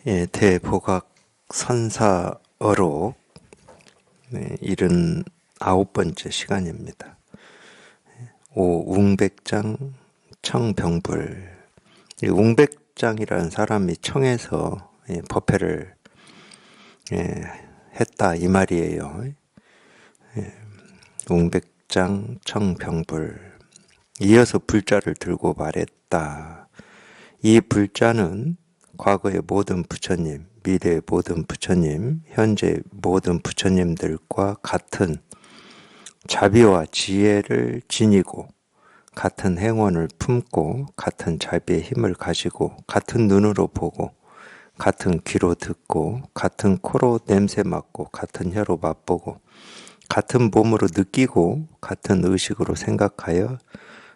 예, 대보각 선사어록 79번째 시간입니다. 웅백장 청병불. 이 웅백장이라는 사람이 청에서 법회를 했다 이 말이에요. 웅백장 청병불. 이어서 불자를 들고 말했다. 이 불자는 과거의 모든 부처님, 미래의 모든 부처님, 현재 모든 부처님들과 같은 자비와 지혜를 지니고 같은 행원을 품고 같은 자비의 힘을 가지고 같은 눈으로 보고 같은 귀로 듣고 같은 코로 냄새 맡고 같은 혀로 맛보고 같은 몸으로 느끼고 같은 의식으로 생각하여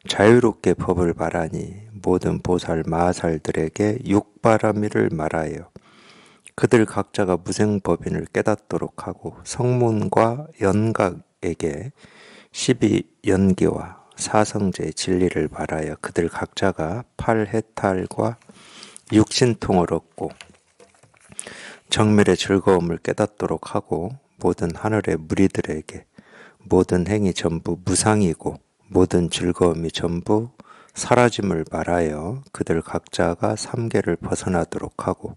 자유롭게 법을 말하니 모든 보살 마살들에게 육바라밀을 말하여 그들 각자가 무생법인을 깨닫도록 하고 성문과 연각에게 12연기와 사성제의 진리를 말하여 그들 각자가 팔해탈과 육신통을 얻고 정멸의 즐거움을 깨닫도록 하고 모든 하늘의 무리들에게 모든 행위 전부 무상이고 모든 즐거움이 전부 사라짐을 말하여 그들 각자가 삼계를 벗어나도록 하고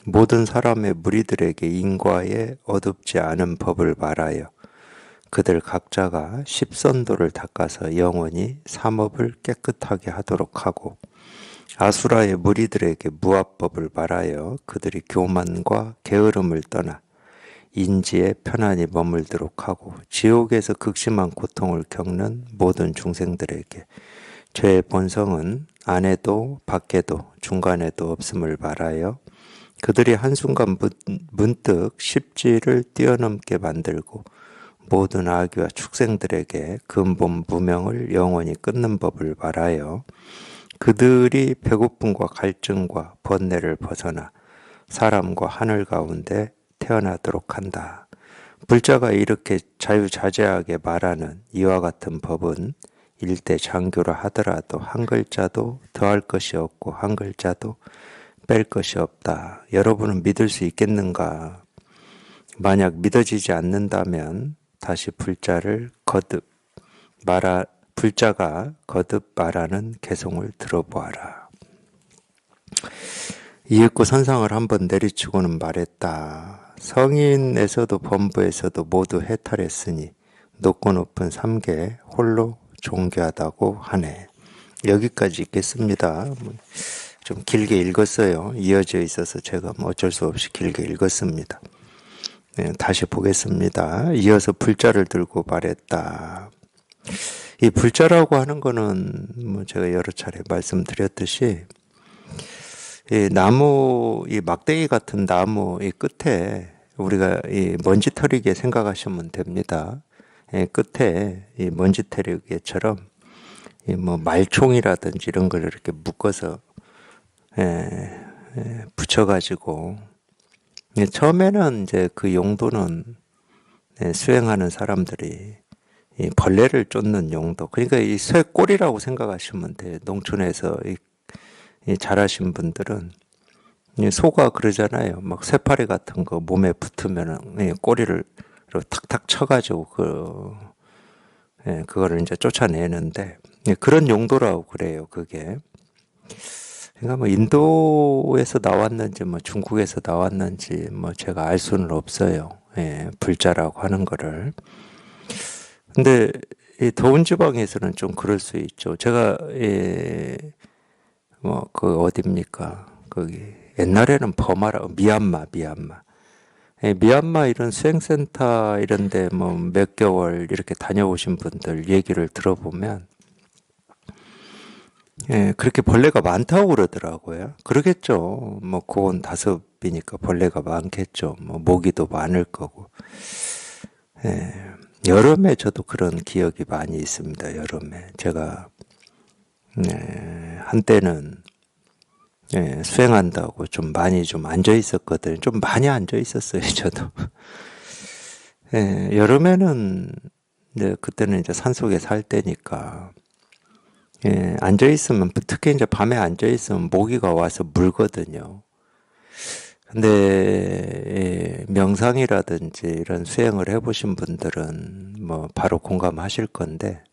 모든 사람의 무리들에게 인과에 어둡지 않은 법을 말하여 그들 각자가 십선도를 닦아서 영원히 삼업을 깨끗하게 하도록 하고 아수라의 무리들에게 무합법을 말하여 그들이 교만과 게으름을 떠나 인지에 편안히 머물도록 하고 지옥에서 극심한 고통을 겪는 모든 중생들에게 죄의 본성은 안에도 밖에도 중간에도 없음을 말하여 그들이 한순간 문득 십지를 뛰어넘게 만들고 모든 아기와 축생들에게 근본 무명을 영원히 끊는 법을 말하여 그들이 배고픔과 갈증과 번뇌를 벗어나 사람과 하늘 가운데 태어나도록 한다. 불자가 이렇게 자유자재하게 말하는 이와 같은 법은 일대 장교라 하더라도 한 글자도 더할 것이 없고 한 글자도 뺄 것이 없다. 여러분은 믿을 수 있겠는가? 만약 믿어지지 않는다면 다시 불자가 거듭 말하는 개송을 들어보아라. 이윽고 선상을 한번 내리치고는 말했다. 성인에서도 범부에서도 모두 해탈했으니 높고 높은 삼계 홀로 존귀하다고 하네. 여기까지 읽겠습니다. 좀 길게 읽었어요. 이어져 있어서 제가 어쩔 수 없이 길게 읽었습니다. 다시 보겠습니다. 이어서 불자를 들고 말했다. 이 불자라고 하는 거는 제가 여러 차례 말씀드렸듯이 이 나무, 이 막대기 같은 나무 이 끝에 우리가 이 먼지털이개 생각하시면 됩니다. 끝에 이 먼지털이개처럼 이 말총이라든지 이런 걸 이렇게 묶어서 붙여가지고 처음에는 이제 그 용도는 수행하는 사람들이 이 벌레를 쫓는 용도. 그러니까 이 쇠꼬리라고 생각하시면 돼요. 농촌에서 잘하신 분들은 소가 그러잖아요. 막 쇠파리 같은 거 몸에 붙으면 꼬리를 탁탁 쳐가지고 그거를 이제 쫓아내는데 그런 용도라고 그래요. 그게. 그러니까 인도에서 나왔는지 중국에서 나왔는지 제가 알 수는 없어요. 불자라고 하는 거를. 근데 이 더운 지방에서는 좀 그럴 수 있죠. 제가 어딥니까? 거기 옛날에는 버마라 미얀마. 미얀마 이런 수행센터 이런데 몇 개월 이렇게 다녀오신 분들 얘기를 들어보면 그렇게 벌레가 많다고 그러더라고요. 그러겠죠. 고온 다습이니까 벌레가 많겠죠. 모기도 많을 거고. 여름에 저도 그런 기억이 많이 있습니다. 여름에 제가 한때는 수행한다고 좀 많이 좀 앉아 있었거든요. 좀 많이 앉아 있었어요. 저도. 여름에는 이제 그때는 이제 산속에 살 때니까 앉아 있으면 특히 이제 밤에 앉아 있으면 모기가 와서 물거든요. 근데 명상이라든지 이런 수행을 해보신 분들은 뭐 바로 공감하실 건데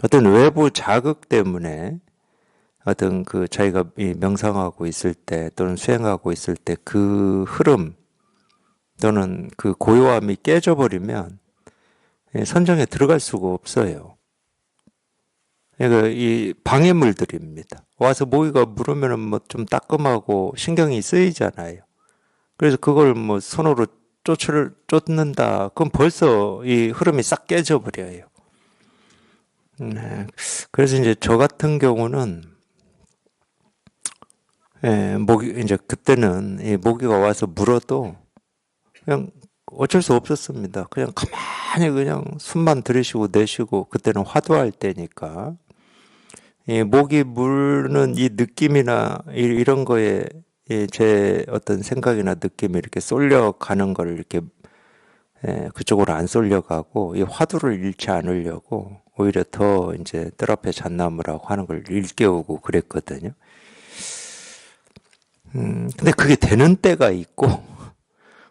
어떤 외부 자극 때문에 어떤 그 자기가 이 명상하고 있을 때 또는 수행하고 있을 때 그 흐름 또는 그 고요함이 깨져버리면 선정에 들어갈 수가 없어요. 그러니까 이 방해물들입니다. 와서 모기가 물으면은 뭐 좀 따끔하고 신경이 쓰이잖아요. 그래서 그걸 뭐 손으로 쫓는다. 그럼 벌써 이 흐름이 싹 깨져버려요. 네. 그래서 이제 저 같은 경우는 모기 이제 그때는 이 모기가 와서 물어도 그냥 어쩔 수 없었습니다. 그냥 가만히 그냥 숨만 들이쉬고 내쉬고 그때는 화두할 때니까 이 모기 물는 이 느낌이나 이런 거에 제 어떤 생각이나 느낌이 이렇게 쏠려가는 걸 이렇게 그쪽으로 안 쏠려가고 이 화두를 잃지 않으려고 오히려 더 이제 뜰 앞에 잣나무라고 하는 걸 일깨우고 그랬거든요. 근데 그게 되는 때가 있고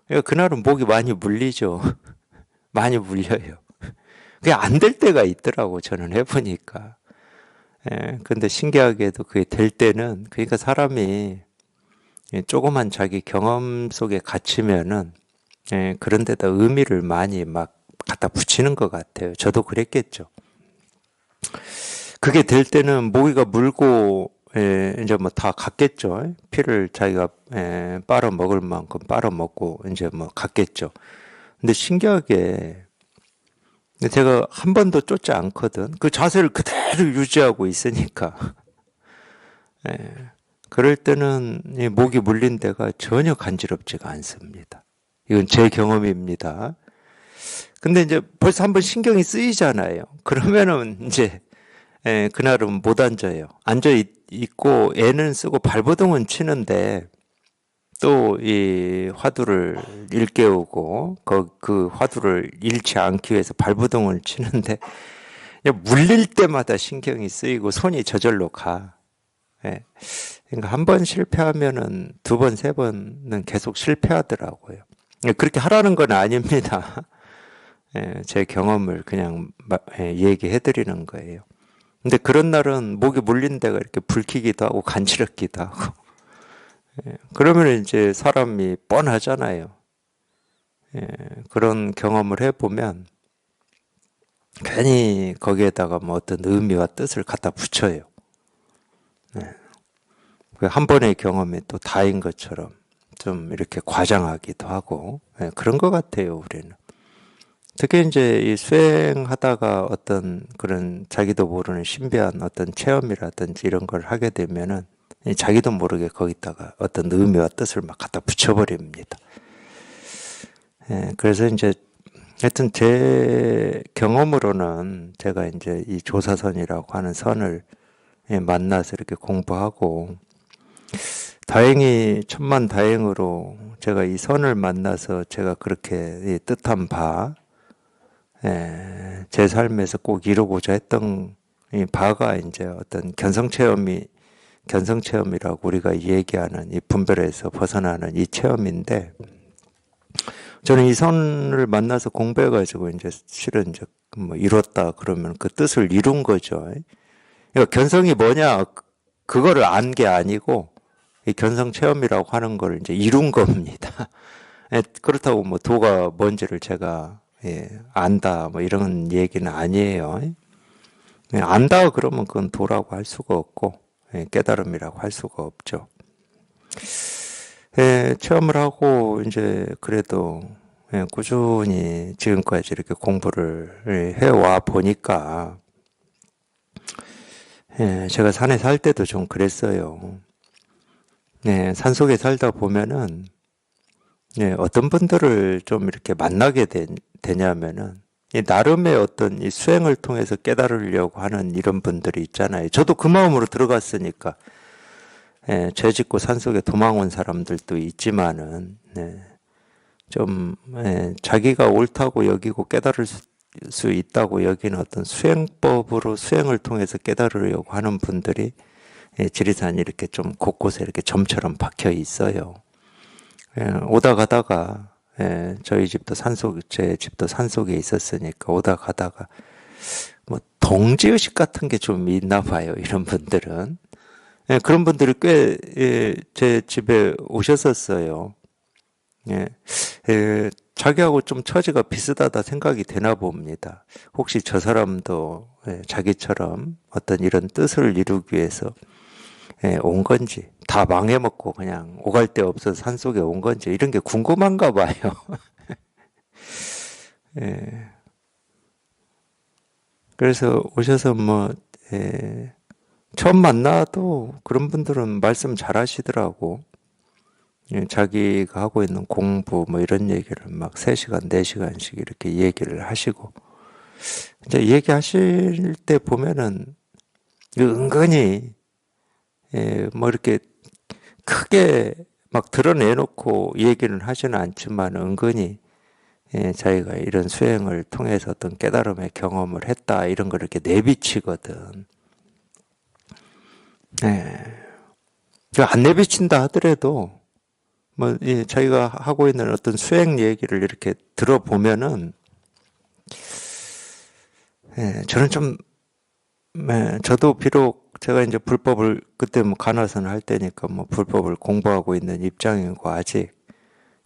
그러니까 그날은 목이 많이 물리죠. 많이 물려요. 그게 안 될 때가 있더라고 저는 해보니까. 근데 신기하게도 그게 될 때는 그러니까 사람이 조그만 자기 경험 속에 갇히면은 그런 데다 의미를 많이 막 갖다 붙이는 것 같아요. 저도 그랬겠죠. 그게 될 때는 모기가 물고 이제 뭐 다 갔겠죠. 피를 자기가 빨아 먹을 만큼 빨아 먹고 이제 뭐 갔겠죠. 근데 신기하게 제가 한 번도 쫓지 않거든. 그 자세를 그대로 유지하고 있으니까. 그럴 때는 이 목이 물린 데가 전혀 간지럽지가 않습니다. 이건 제 경험입니다. 근데 이제 벌써 한번 신경이 쓰이잖아요. 그러면은 이제 그날은 못 앉아요. 앉아 있고 애는 쓰고 발버둥은 치는데 또 이 화두를 일깨우고 그 화두를 잃지 않기 위해서 발버둥을 치는데 물릴 때마다 신경이 쓰이고 손이 저절로 가. 그러니까 한 번 실패하면은 두 번, 세 번은 계속 실패하더라고요. 그렇게 하라는 건 아닙니다. 제 경험을 그냥 얘기해 드리는 거예요. 근데 그런 날은 목이 물린 데가 이렇게 불키기도 하고 간지럽기도 하고. 그러면 이제 사람이 뻔하잖아요. 그런 경험을 해보면 괜히 거기에다가 뭐 어떤 의미와 뜻을 갖다 붙여요. 한 번의 경험이 또 다인 것처럼 좀 이렇게 과장하기도 하고 그런 것 같아요, 우리는. 특히 이제 이 수행하다가 어떤 그런 자기도 모르는 신비한 어떤 체험이라든지 이런 걸 하게 되면은 자기도 모르게 거기다가 어떤 의미와 뜻을 막 갖다 붙여버립니다. 그래서 이제 하여튼 제 경험으로는 제가 이제 이 조사선이라고 하는 선을 만나서 이렇게 공부하고 다행히 천만다행으로 제가 이 선을 만나서 제가 그렇게 뜻한 바 제 삶에서 꼭 이루고자 했던 이 바가 이제 어떤 견성체험이라고 우리가 얘기하는 이 분별에서 벗어나는 이 체험인데 저는 이 선을 만나서 공부해가지고 이제 실은 이제 뭐 이뤘다 그러면 그 뜻을 이룬 거죠. 그러니까 견성이 뭐냐 그거를 안 게 아니고 이 견성 체험이라고 하는 걸 이제 이룬 겁니다. 그렇다고 뭐 도가 뭔지를 제가 안다 뭐 이런 얘기는 아니에요. 안다 그러면 그건 도라고 할 수가 없고 깨달음이라고 할 수가 없죠. 체험을 하고 이제 그래도 꾸준히 지금까지 이렇게 공부를 해와 보니까 제가 산에 살 때도 좀 그랬어요. 산속에 살다 보면은 어떤 분들을 좀 이렇게 만나게 되냐면은 이 나름의 어떤 이 수행을 통해서 깨달으려고 하는 이런 분들이 있잖아요. 저도 그 마음으로 들어갔으니까 죄 짓고 산속에 도망 온 사람들도 있지만은 좀 자기가 옳다고 여기고 깨달을 수 있다고 여기는 어떤 수행법으로 수행을 통해서 깨달으려고 하는 분들이 지리산이 이렇게 좀 곳곳에 이렇게 점처럼 박혀 있어요. 오다 가다가 저희 집도 산속, 제 집도 산속에 있었으니까 오다 가다가 뭐 동지의식 같은 게 좀 있나 봐요. 이런 분들은. 그런 분들이 꽤 제 집에 오셨었어요. 예, 자기하고 좀 처지가 비슷하다 생각이 되나 봅니다. 혹시 저 사람도 자기처럼 어떤 이런 뜻을 이루기 위해서 온 건지, 다 망해먹고 그냥 오갈 데 없어서 산속에 온 건지, 이런 게 궁금한가 봐요. 예, 그래서 오셔서 뭐, 처음 만나도 그런 분들은 말씀 잘 하시더라고. 자기가 하고 있는 공부 뭐 이런 얘기를 막 3시간, 4시간씩 이렇게 얘기를 하시고, 이제 얘기하실 때 보면은 은근히 뭐 이렇게 크게 막 드러내놓고 얘기는 하지는 않지만 은근히 자기가 이런 수행을 통해서 어떤 깨달음의 경험을 했다 이런 걸 이렇게 내비치거든. 안 내비친다 하더라도 뭐 자기가 하고 있는 어떤 수행 얘기를 이렇게 들어보면은 저는 좀 저도 비록 제가 이제 불법을 그때 뭐 간화선을 할 때니까 뭐 불법을 공부하고 있는 입장이고 아직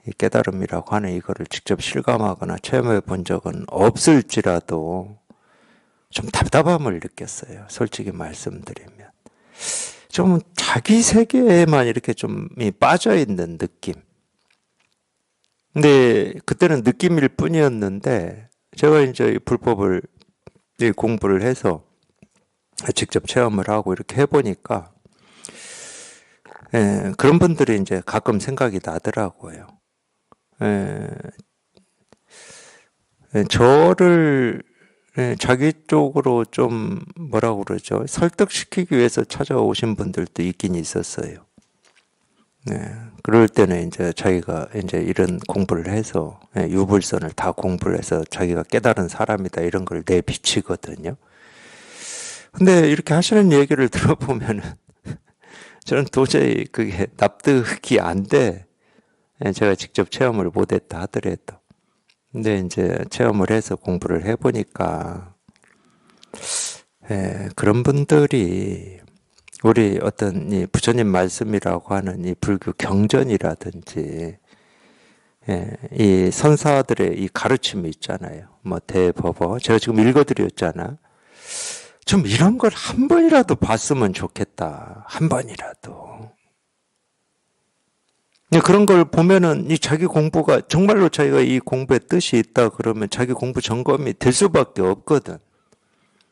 이 깨달음이라고 하는 이거를 직접 실감하거나 체험해 본 적은 없을지라도 좀 답답함을 느꼈어요. 솔직히 말씀드리면. 좀 자기 세계에만 이렇게 좀 빠져 있는 느낌. 근데 그때는 느낌일 뿐이었는데 제가 이제 불법을 공부를 해서 직접 체험을 하고 이렇게 해보니까 그런 분들이 이제 가끔 생각이 나더라고요. 저를 자기 쪽으로 좀 뭐라고 그러죠? 설득시키기 위해서 찾아오신 분들도 있긴 있었어요. 그럴 때는 이제 자기가 이제 이런 공부를 해서 유불선을 다 공부를 해서 자기가 깨달은 사람이다 이런 걸 내비치거든요. 근데 이렇게 하시는 얘기를 들어보면은 저는 도저히 그게 납득이 안 돼. 제가 직접 체험을 못했다 하더라도. 근데 이제 체험을 해서 공부를 해보니까 그런 분들이 우리 어떤 이 부처님 말씀이라고 하는 이 불교 경전이라든지 이 선사들의 이 가르침이 있잖아요. 뭐 대법어 제가 지금 읽어드렸잖아. 좀 이런 걸 한 번이라도 봤으면 좋겠다. 한 번이라도. 그런 걸 보면은 이 자기 공부가 정말로 자기가 이 공부에 뜻이 있다 그러면 자기 공부 점검이 될 수밖에 없거든.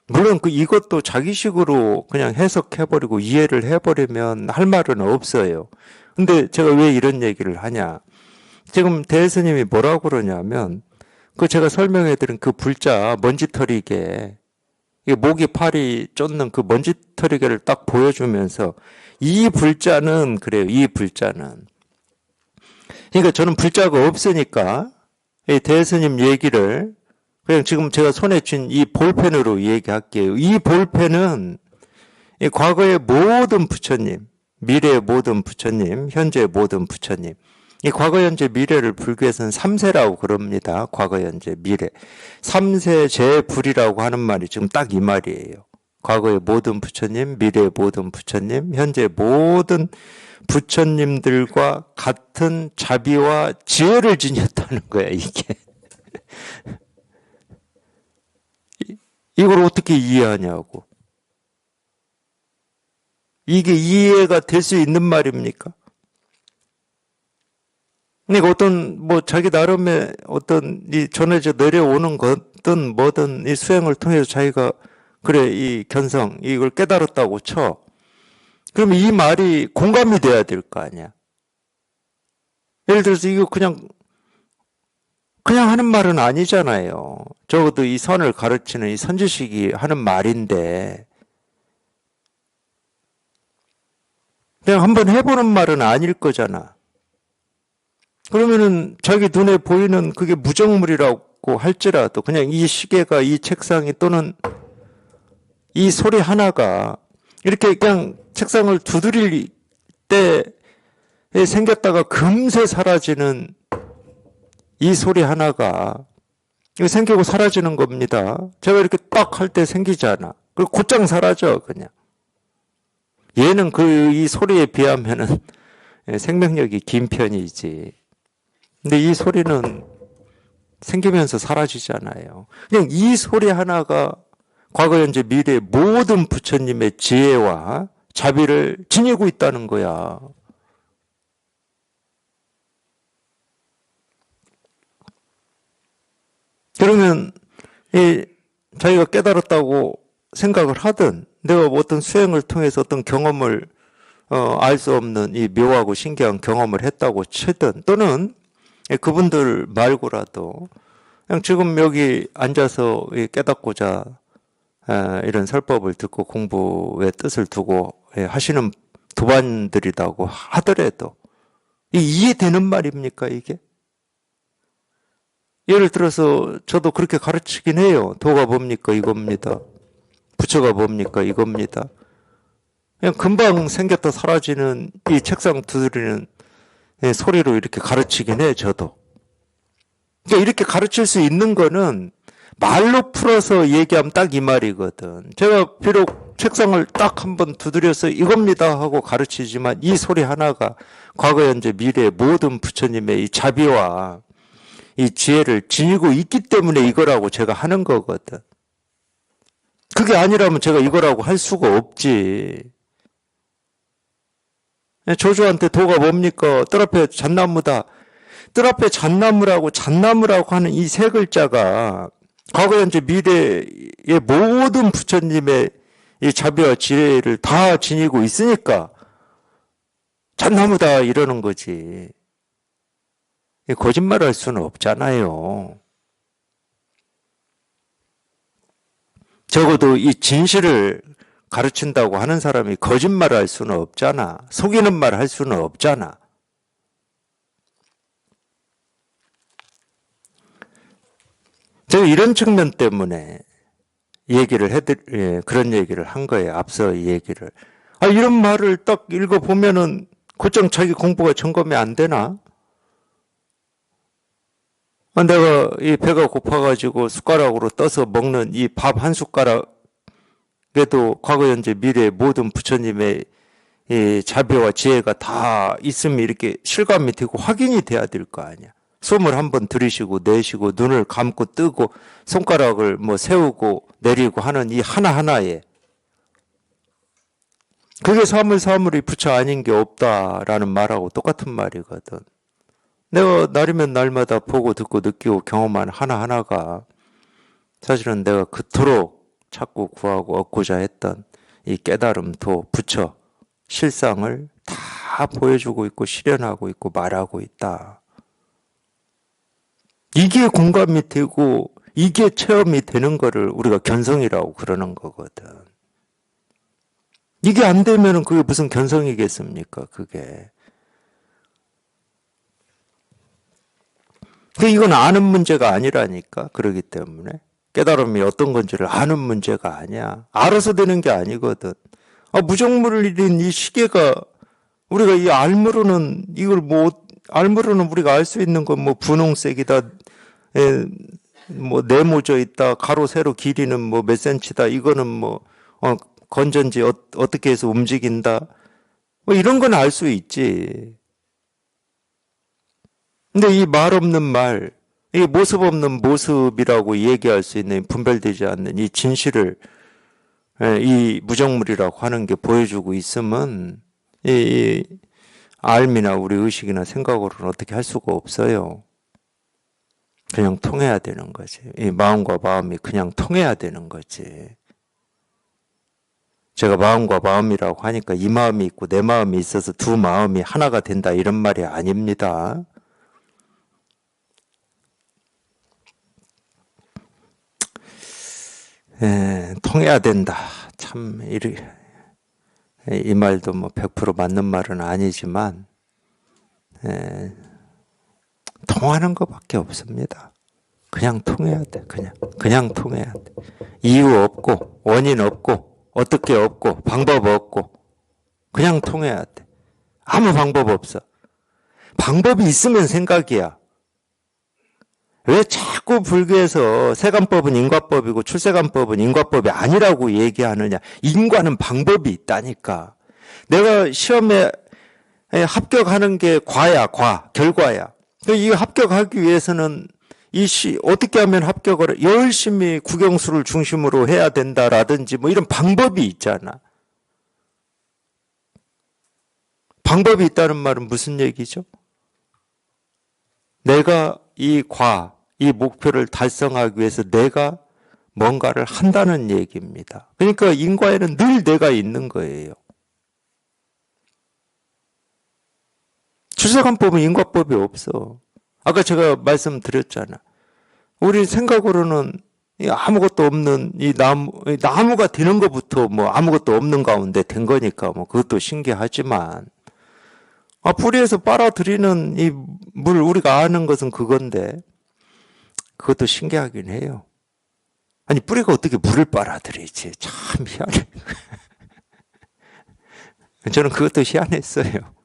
물론 이것도 자기식으로 그냥 해석해버리고 이해를 해버리면 할 말은 없어요. 근데 제가 왜 이런 얘기를 하냐. 지금 대스님이 뭐라고 그러냐면 그 제가 설명해드린 그 불자 먼지털이개 목이 팔이 쫓는 그 먼지털이개를 딱 보여주면서 이 불자는 그래요. 이 불자는 그러니까 저는 불자가 없으니까 이 대스님 얘기를 그냥 지금 제가 손에 쥔 이 볼펜으로 얘기할게요. 이 볼펜은 이 과거의 모든 부처님, 미래의 모든 부처님, 현재의 모든 부처님, 이 과거, 현재, 미래를 불교에서는 3세라고 그럽니다. 과거, 현재, 미래. 3세 제불이라고 하는 말이 지금 딱 이 말이에요. 과거의 모든 부처님, 미래의 모든 부처님, 현재 모든 부처님들과 같은 자비와 지혜를 지녔다는 거야, 이게. 이걸 어떻게 이해하냐고. 이게 이해가 될 수 있는 말입니까? 그러니까 어떤 뭐 자기 나름의 어떤 이 전해져 내려오는 것든 뭐든 이 수행을 통해서 자기가 그래 이 견성 이걸 깨달았다고 쳐. 그러면 이 말이 공감이 돼야 될 거 아니야. 예를 들어서 이거 그냥 하는 말은 아니잖아요. 적어도 이 선을 가르치는 이 선지식이 하는 말인데 그냥 한번 해보는 말은 아닐 거잖아. 그러면은 자기 눈에 보이는 그게 무정물이라고 할지라도 그냥 이 시계가 이 책상이 또는 이 소리 하나가 이렇게 그냥 책상을 두드릴 때 생겼다가 금세 사라지는 이 소리 하나가 생기고 사라지는 겁니다. 제가 이렇게 딱 할 때 생기잖아. 그리고 곧장 사라져 그냥. 얘는 이 소리에 비하면은 생명력이 긴 편이지. 근데 이 소리는 생기면서 사라지잖아요. 그냥 이 소리 하나가 과거, 현재, 미래 모든 부처님의 지혜와 자비를 지니고 있다는 거야. 그러면 자기가 깨달았다고 생각을 하든 내가 어떤 수행을 통해서 어떤 경험을 알 수 없는 이 묘하고 신기한 경험을 했다고 치든 또는 그분들 말고라도 그냥 지금 여기 앉아서 깨닫고자 이런 설법을 듣고 공부의 뜻을 두고 하시는 도반들이라고 하더라도 이해되는 말입니까 이게? 예를 들어서 저도 그렇게 가르치긴 해요. 도가 뭡니까 이겁니다. 부처가 뭡니까 이겁니다. 그냥 금방 생겼다 사라지는 이 책상 두드리는 소리로 이렇게 가르치긴 해 저도. 그러니까 이렇게 가르칠 수 있는 거는 말로 풀어서 얘기하면 딱 이 말이거든. 제가 비록 책상을 딱 한번 두드려서 이겁니다 하고 가르치지만 이 소리 하나가 과거, 현재, 미래 모든 부처님의 이 자비와 이 지혜를 지니고 있기 때문에 이거라고 제가 하는 거거든. 그게 아니라면 제가 이거라고 할 수가 없지. 조조한테 도가 뭡니까? 뜰 앞에 잣나무다. 뜰 앞에 잣나무라고 하는 이 세 글자가 과거, 현재, 미래의 모든 부처님의 이 자비와 지혜를 다 지니고 있으니까 잣나무다 이러는 거지. 거짓말할 수는 없잖아요. 적어도 이 진실을 가르친다고 하는 사람이 거짓말을 할 수는 없잖아. 속이는 말 할 수는 없잖아. 제가 이런 측면 때문에 그런 얘기를 한 거예요. 앞서 이 얘기를. 이런 말을 딱 읽어보면은 곧장 자기 공부가 점검이 안 되나? 내가 이 배가 고파가지고 숟가락으로 떠서 먹는 이 밥 한 숟가락에도 과거, 현재, 미래 모든 부처님의 이 자비와 지혜가 다 있으면 이렇게 실감이 되고 확인이 돼야 될 거 아니야. 숨을 한번 들이쉬고 내쉬고 눈을 감고 뜨고 손가락을 세우고 내리고 하는 이 하나하나에 그게 사물사물이 부처 아닌 게 없다라는 말하고 똑같은 말이거든. 내가 날이면 날마다 보고 듣고 느끼고 경험한 하나하나가 사실은 내가 그토록 찾고 구하고 얻고자 했던 이 깨달음, 도, 부처, 실상을 다 보여주고 있고 실현하고 있고 말하고 있다. 이게 공감이 되고 이게 체험이 되는 거를 우리가 견성이라고 그러는 거거든. 이게 안 되면은 그게 무슨 견성이겠습니까? 그게. 이건 아는 문제가 아니라니까. 그러기 때문에 깨달음이 어떤 건지를 아는 문제가 아니야. 알아서 되는 게 아니거든. 무정물인 이 시계가 우리가 이 알므로는 알므로는 우리가 알 수 있는 건 분홍색이다. 네모져 있다. 가로 세로 길이는 몇 센치다. 이거는 건전지 어떻게 해서 움직인다. 이런 건 알 수 있지. 근데 이 말 없는 말, 이 모습 없는 모습이라고 얘기할 수 있는 분별되지 않는 이 진실을 이 무정물이라고 하는 게 보여주고 있으면 이 알미나 우리 의식이나 생각으로는 어떻게 할 수가 없어요. 그냥 통해야 되는 거지. 이 마음과 마음이 그냥 통해야 되는 거지. 제가 마음과 마음이라고 하니까 이 마음이 있고 내 마음이 있어서 두 마음이 하나가 된다 이런 말이 아닙니다. 통해야 된다. 참, 이 말도 100% 맞는 말은 아니지만, 통하는 것밖에 없습니다. 그냥 통해야 돼. 그냥 통해야 돼. 이유 없고, 원인 없고, 어떻게 없고, 방법 없고, 그냥 통해야 돼. 아무 방법 없어. 방법이 있으면 생각이야. 왜 자꾸 불교에서 세관법은 인과법이고 출세관법은 인과법이 아니라고 얘기하느냐. 인과는 방법이 있다니까. 내가 시험에 합격하는 게 과야, 결과야. 이 합격하기 위해서는 어떻게 하면 합격을 열심히 국영수를 중심으로 해야 된다라든지 뭐 이런 방법이 있잖아. 방법이 있다는 말은 무슨 얘기죠? 내가 이 목표를 달성하기 위해서 내가 뭔가를 한다는 얘기입니다. 그러니까 인과에는 늘 내가 있는 거예요. 출세관법은 인과법이 없어. 아까 제가 말씀드렸잖아. 우리 생각으로는 아무것도 없는 이 나무가 되는 것부터 뭐 아무것도 없는 가운데 된 거니까 뭐 그것도 신기하지만 뿌리에서 빨아들이는 이 물, 우리가 아는 것은 그건데 그것도 신기하긴 해요. 아니 뿌리가 어떻게 물을 빨아들이지? 참 희한해. 저는 그것도 희한했어요.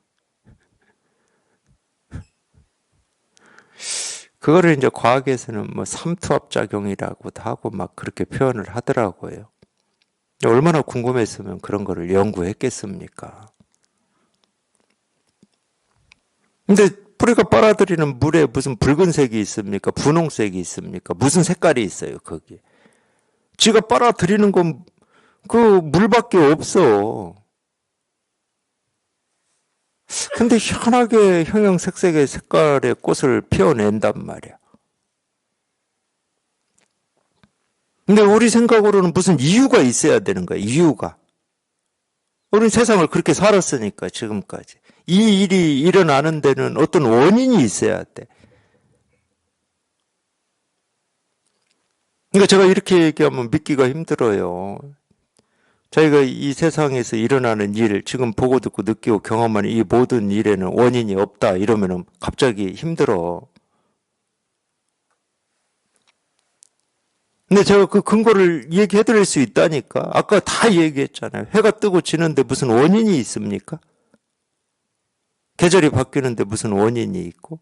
그거를 이제 과학에서는 뭐 삼투압작용이라고도 하고 막 그렇게 표현을 하더라고요. 얼마나 궁금했으면 그런 거를 연구했겠습니까? 근데 뿌리가 빨아들이는 물에 무슨 붉은색이 있습니까? 분홍색이 있습니까? 무슨 색깔이 있어요, 거기? 지가 빨아들이는 건 그 물밖에 없어. 근데 희한하게 형형색색의 색깔의 꽃을 피워낸단 말이야. 근데 우리 생각으로는 무슨 이유가 있어야 되는 거야, 이유가. 우리는 세상을 그렇게 살았으니까, 지금까지. 이 일이 일어나는 데는 어떤 원인이 있어야 돼. 그러니까 제가 이렇게 얘기하면 믿기가 힘들어요. 저희가 이 세상에서 일어나는 일, 지금 보고 듣고 느끼고 경험하는 이 모든 일에는 원인이 없다 이러면 갑자기 힘들어. 근데 제가 그 근거를 얘기해 드릴 수 있다니까. 아까 다 얘기했잖아요. 해가 뜨고 지는데 무슨 원인이 있습니까? 계절이 바뀌는데 무슨 원인이 있고?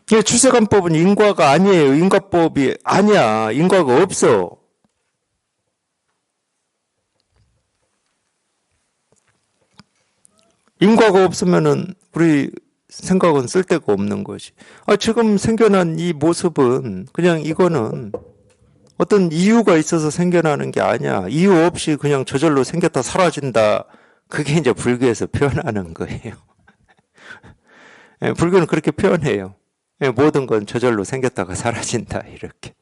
출세관법은 인과가 아니에요. 인과법이 아니야. 인과가 없어. 인과가 없으면은 우리 생각은 쓸데가 없는 것이. 지금 생겨난 이 모습은 그냥 이거는 어떤 이유가 있어서 생겨나는 게 아니야. 이유 없이 그냥 저절로 생겼다 사라진다. 그게 이제 불교에서 표현하는 거예요. 불교는 그렇게 표현해요. 모든 건 저절로 생겼다가 사라진다. 이렇게.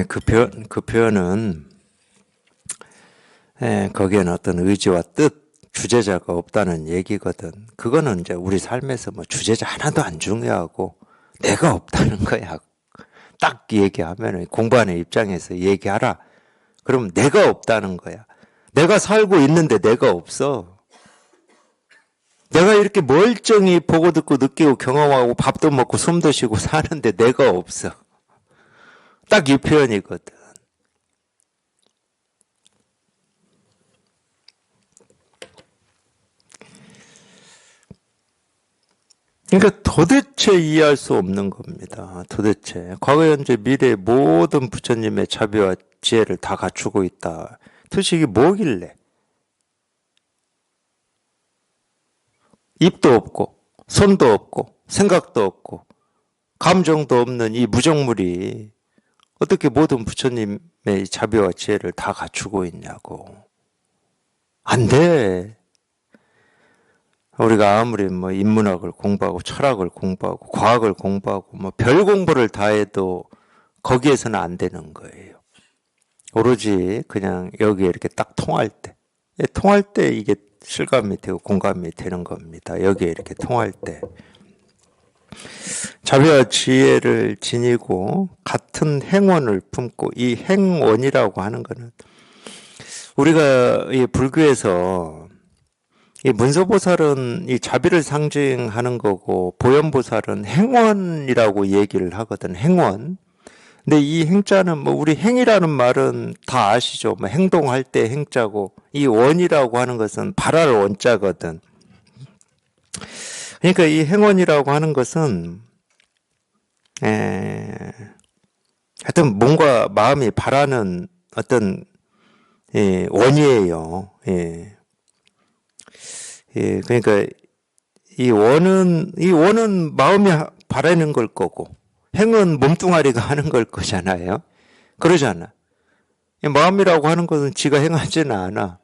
그 표현은 거기에는 어떤 의지와 뜻, 주제자가 없다는 얘기거든. 그거는 이제 우리 삶에서 뭐 주제자 하나도 안 중요하고 내가 없다는 거야. 딱 얘기하면 공부하는 입장에서 얘기하라. 그럼 내가 없다는 거야. 내가 살고 있는데 내가 없어. 내가 이렇게 멀쩡히 보고 듣고 느끼고 경험하고 밥도 먹고 숨도 쉬고 사는데 내가 없어. 딱 이 표현이거든. 그러니까 도대체 이해할 수 없는 겁니다. 도대체. 과거, 현재, 미래 모든 부처님의 자비와 지혜를 다 갖추고 있다. 도대체 이게 뭐길래? 입도 없고, 손도 없고, 생각도 없고, 감정도 없는 이 무정물이 어떻게 모든 부처님의 자비와 지혜를 다 갖추고 있냐고. 안 돼. 우리가 아무리 뭐 인문학을 공부하고 철학을 공부하고 과학을 공부하고 뭐 별 공부를 다 해도 거기에서는 안 되는 거예요. 오로지 그냥 여기에 이렇게 딱 통할 때 이게 실감이 되고 공감이 되는 겁니다. 여기에 이렇게 통할 때. 자비와 지혜를 지니고 같은 행원을 품고 이 행원이라고 하는 거는 우리가 이 불교에서 이 문서보살은 이 자비를 상징하는 거고, 보현보살은 행원이라고 얘기를 하거든, 행원. 근데 이 행자는 뭐 우리 행이라는 말은 다 아시죠? 뭐 행동할 때 행자고, 이 원이라고 하는 것은 발할 원자거든. 그러니까 이 행원이라고 하는 것은 하여튼 뭔가 마음이 바라는 어떤 원이에요. 그러니까 이 원은 마음이 바라는 걸 거고, 행은 몸뚱아리가 하는 걸 거잖아요. 그러잖아. 이 마음이라고 하는 것은 지가 행하지는 않아.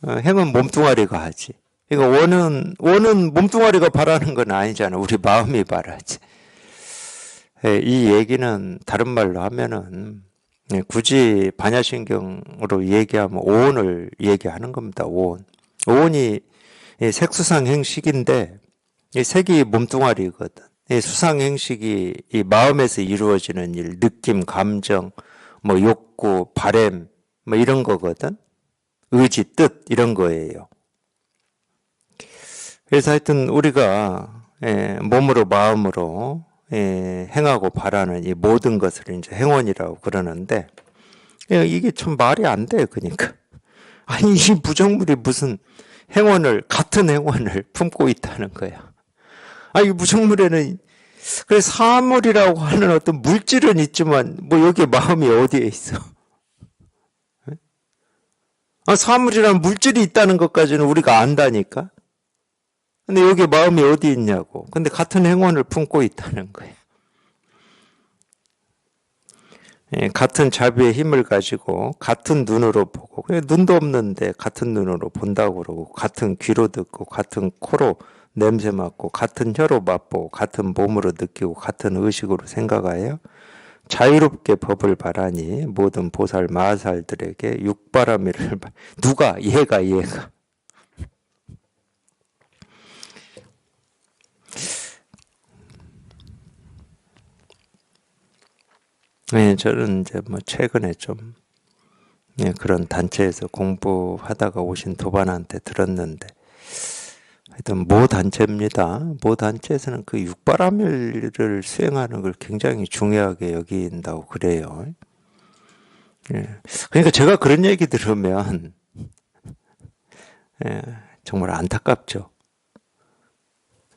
행은 몸뚱아리가 하지. 그러니까 원은 몸뚱아리가 바라는 건 아니잖아. 우리 마음이 바라지. 이 얘기는 다른 말로 하면은 굳이 반야신경으로 얘기하면 오온을 얘기하는 겁니다. 오온. 오온이 색수상행식인데 이 색이 몸뚱아리거든. 이 수상행식이 이 마음에서 이루어지는 일, 느낌, 감정, 뭐 욕구, 바램, 뭐 이런 거거든. 의지, 뜻 이런 거예요. 그래서 하여튼 우리가 몸으로 마음으로 행하고 바라는 이 모든 것을 이제 행원이라고 그러는데 이게 참 말이 안 돼. 그러니까 아니 이 부정물이 무슨 같은 행원을 품고 있다는 거야. 이 부정물에는 그래 사물이라고 하는 어떤 물질은 있지만 뭐 여기에 마음이 어디에 있어? 사물이란 물질이 있다는 것까지는 우리가 안다니까. 근데 여기에 마음이 어디 있냐고. 근데 같은 행원을 품고 있다는 거예요. 같은 자비의 힘을 가지고 같은 눈으로 보고, 눈도 없는데 같은 눈으로 본다고 그러고, 같은 귀로 듣고, 같은 코로 냄새 맡고, 같은 혀로 맛보고, 같은 몸으로 느끼고, 같은 의식으로 생각하여 자유롭게 법을 바라니 모든 보살 마살들에게 육바라밀을 누가? 얘가. 저는 이제 뭐 최근에 좀 그런 단체에서 공부하다가 오신 도반한테 들었는데 하여튼 모 단체입니다. 모 단체에서는 그 육바라밀을 수행하는 걸 굉장히 중요하게 여긴다고 그래요. 그러니까 제가 그런 얘기 들으면 정말 안타깝죠.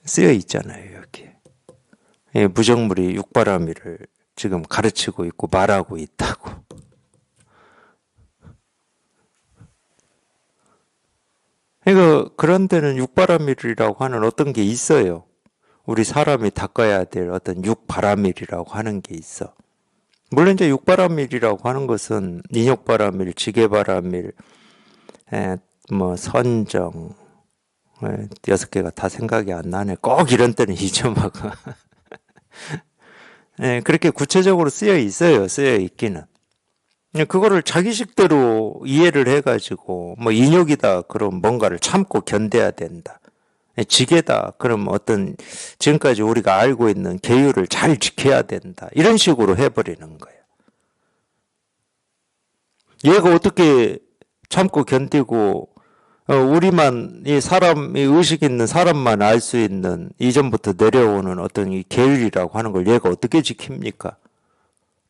쓰여 있잖아요, 여기. 무정물이 육바라밀을 지금 가르치고 있고 말하고 있다고. 그러니까 그런 데는 육바라밀이라고 하는 어떤 게 있어요. 우리 사람이 닦아야 될 어떤 육바라밀이라고 하는 게 있어. 물론 이제 육바라밀이라고 하는 것은 인욕바라밀, 지게바라밀, 뭐 선정, 6개가 다 생각이 안 나네. 꼭 이런 때는 잊어먹어. 그렇게 구체적으로 쓰여 있어요. 쓰여 있기는. 그거를 자기식대로 이해를 해가지고 뭐 인욕이다 그럼 뭔가를 참고 견뎌야 된다. 지게다 그럼 어떤 지금까지 우리가 알고 있는 계율을 잘 지켜야 된다. 이런 식으로 해버리는 거예요. 얘가 어떻게 참고 견디고 우리만 이 사람이 의식 있는 사람만 알 수 있는 이전부터 내려오는 어떤 이 계율이라고 하는 걸 얘가 어떻게 지킵니까?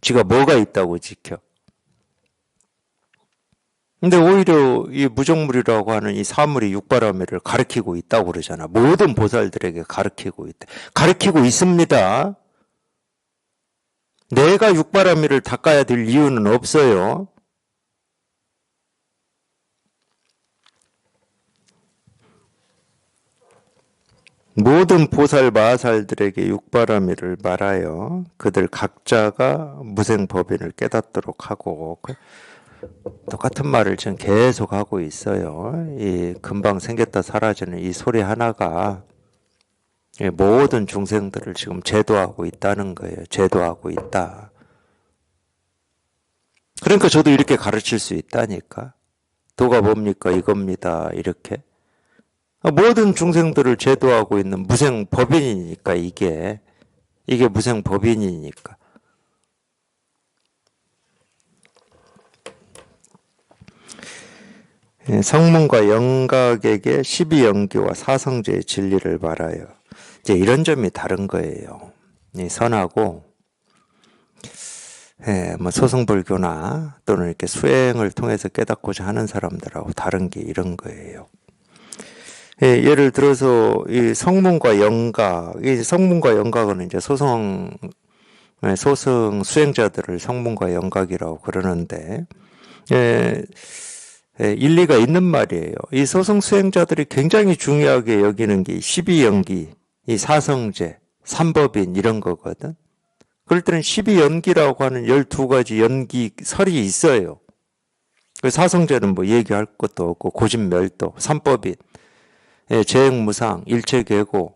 지가 뭐가 있다고 지켜? 근데 오히려 이 무정물이라고 하는 이 사물이 육바라밀을 가르치고 있다고 그러잖아. 모든 보살들에게 가르치고 있다. 가르치고 있습니다. 내가 육바라밀을 닦아야 될 이유는 없어요. 모든 보살 마살들에게 육바라밀을 말하여 그들 각자가 무생법인을 깨닫도록 하고 똑같은 말을 지금 계속 하고 있어요. 이 금방 생겼다 사라지는 이 소리 하나가 모든 중생들을 지금 제도하고 있다는 거예요. 제도하고 있다. 그러니까 저도 이렇게 가르칠 수 있다니까. 도가 뭡니까? 이겁니다. 이렇게. 모든 중생들을 제도하고 있는 무생법인이니까 이게 무생법인이니까. 성문과 영각에게 12연기와 사성제의 진리를 말하여. 이제 이런 점이 다른 거예요. 선하고 뭐 소승불교나 또는 이렇게 수행을 통해서 깨닫고자 하는 사람들하고 다른 게 이런 거예요. 예를 들어서 이 성문과 영각, 이 성문과 영각은 이제 소승 수행자들을 성문과 영각이라고 그러는데 일리가 있는 말이에요. 이 소승 수행자들이 굉장히 중요하게 여기는 게 12연기, 이 사성제, 삼법인 이런 거거든. 그럴 때는 12연기라고 하는 12가지 연기 설이 있어요. 그 사성제는 뭐 얘기할 것도 없고 고진멸도, 삼법인, 재행무상, 일체계고,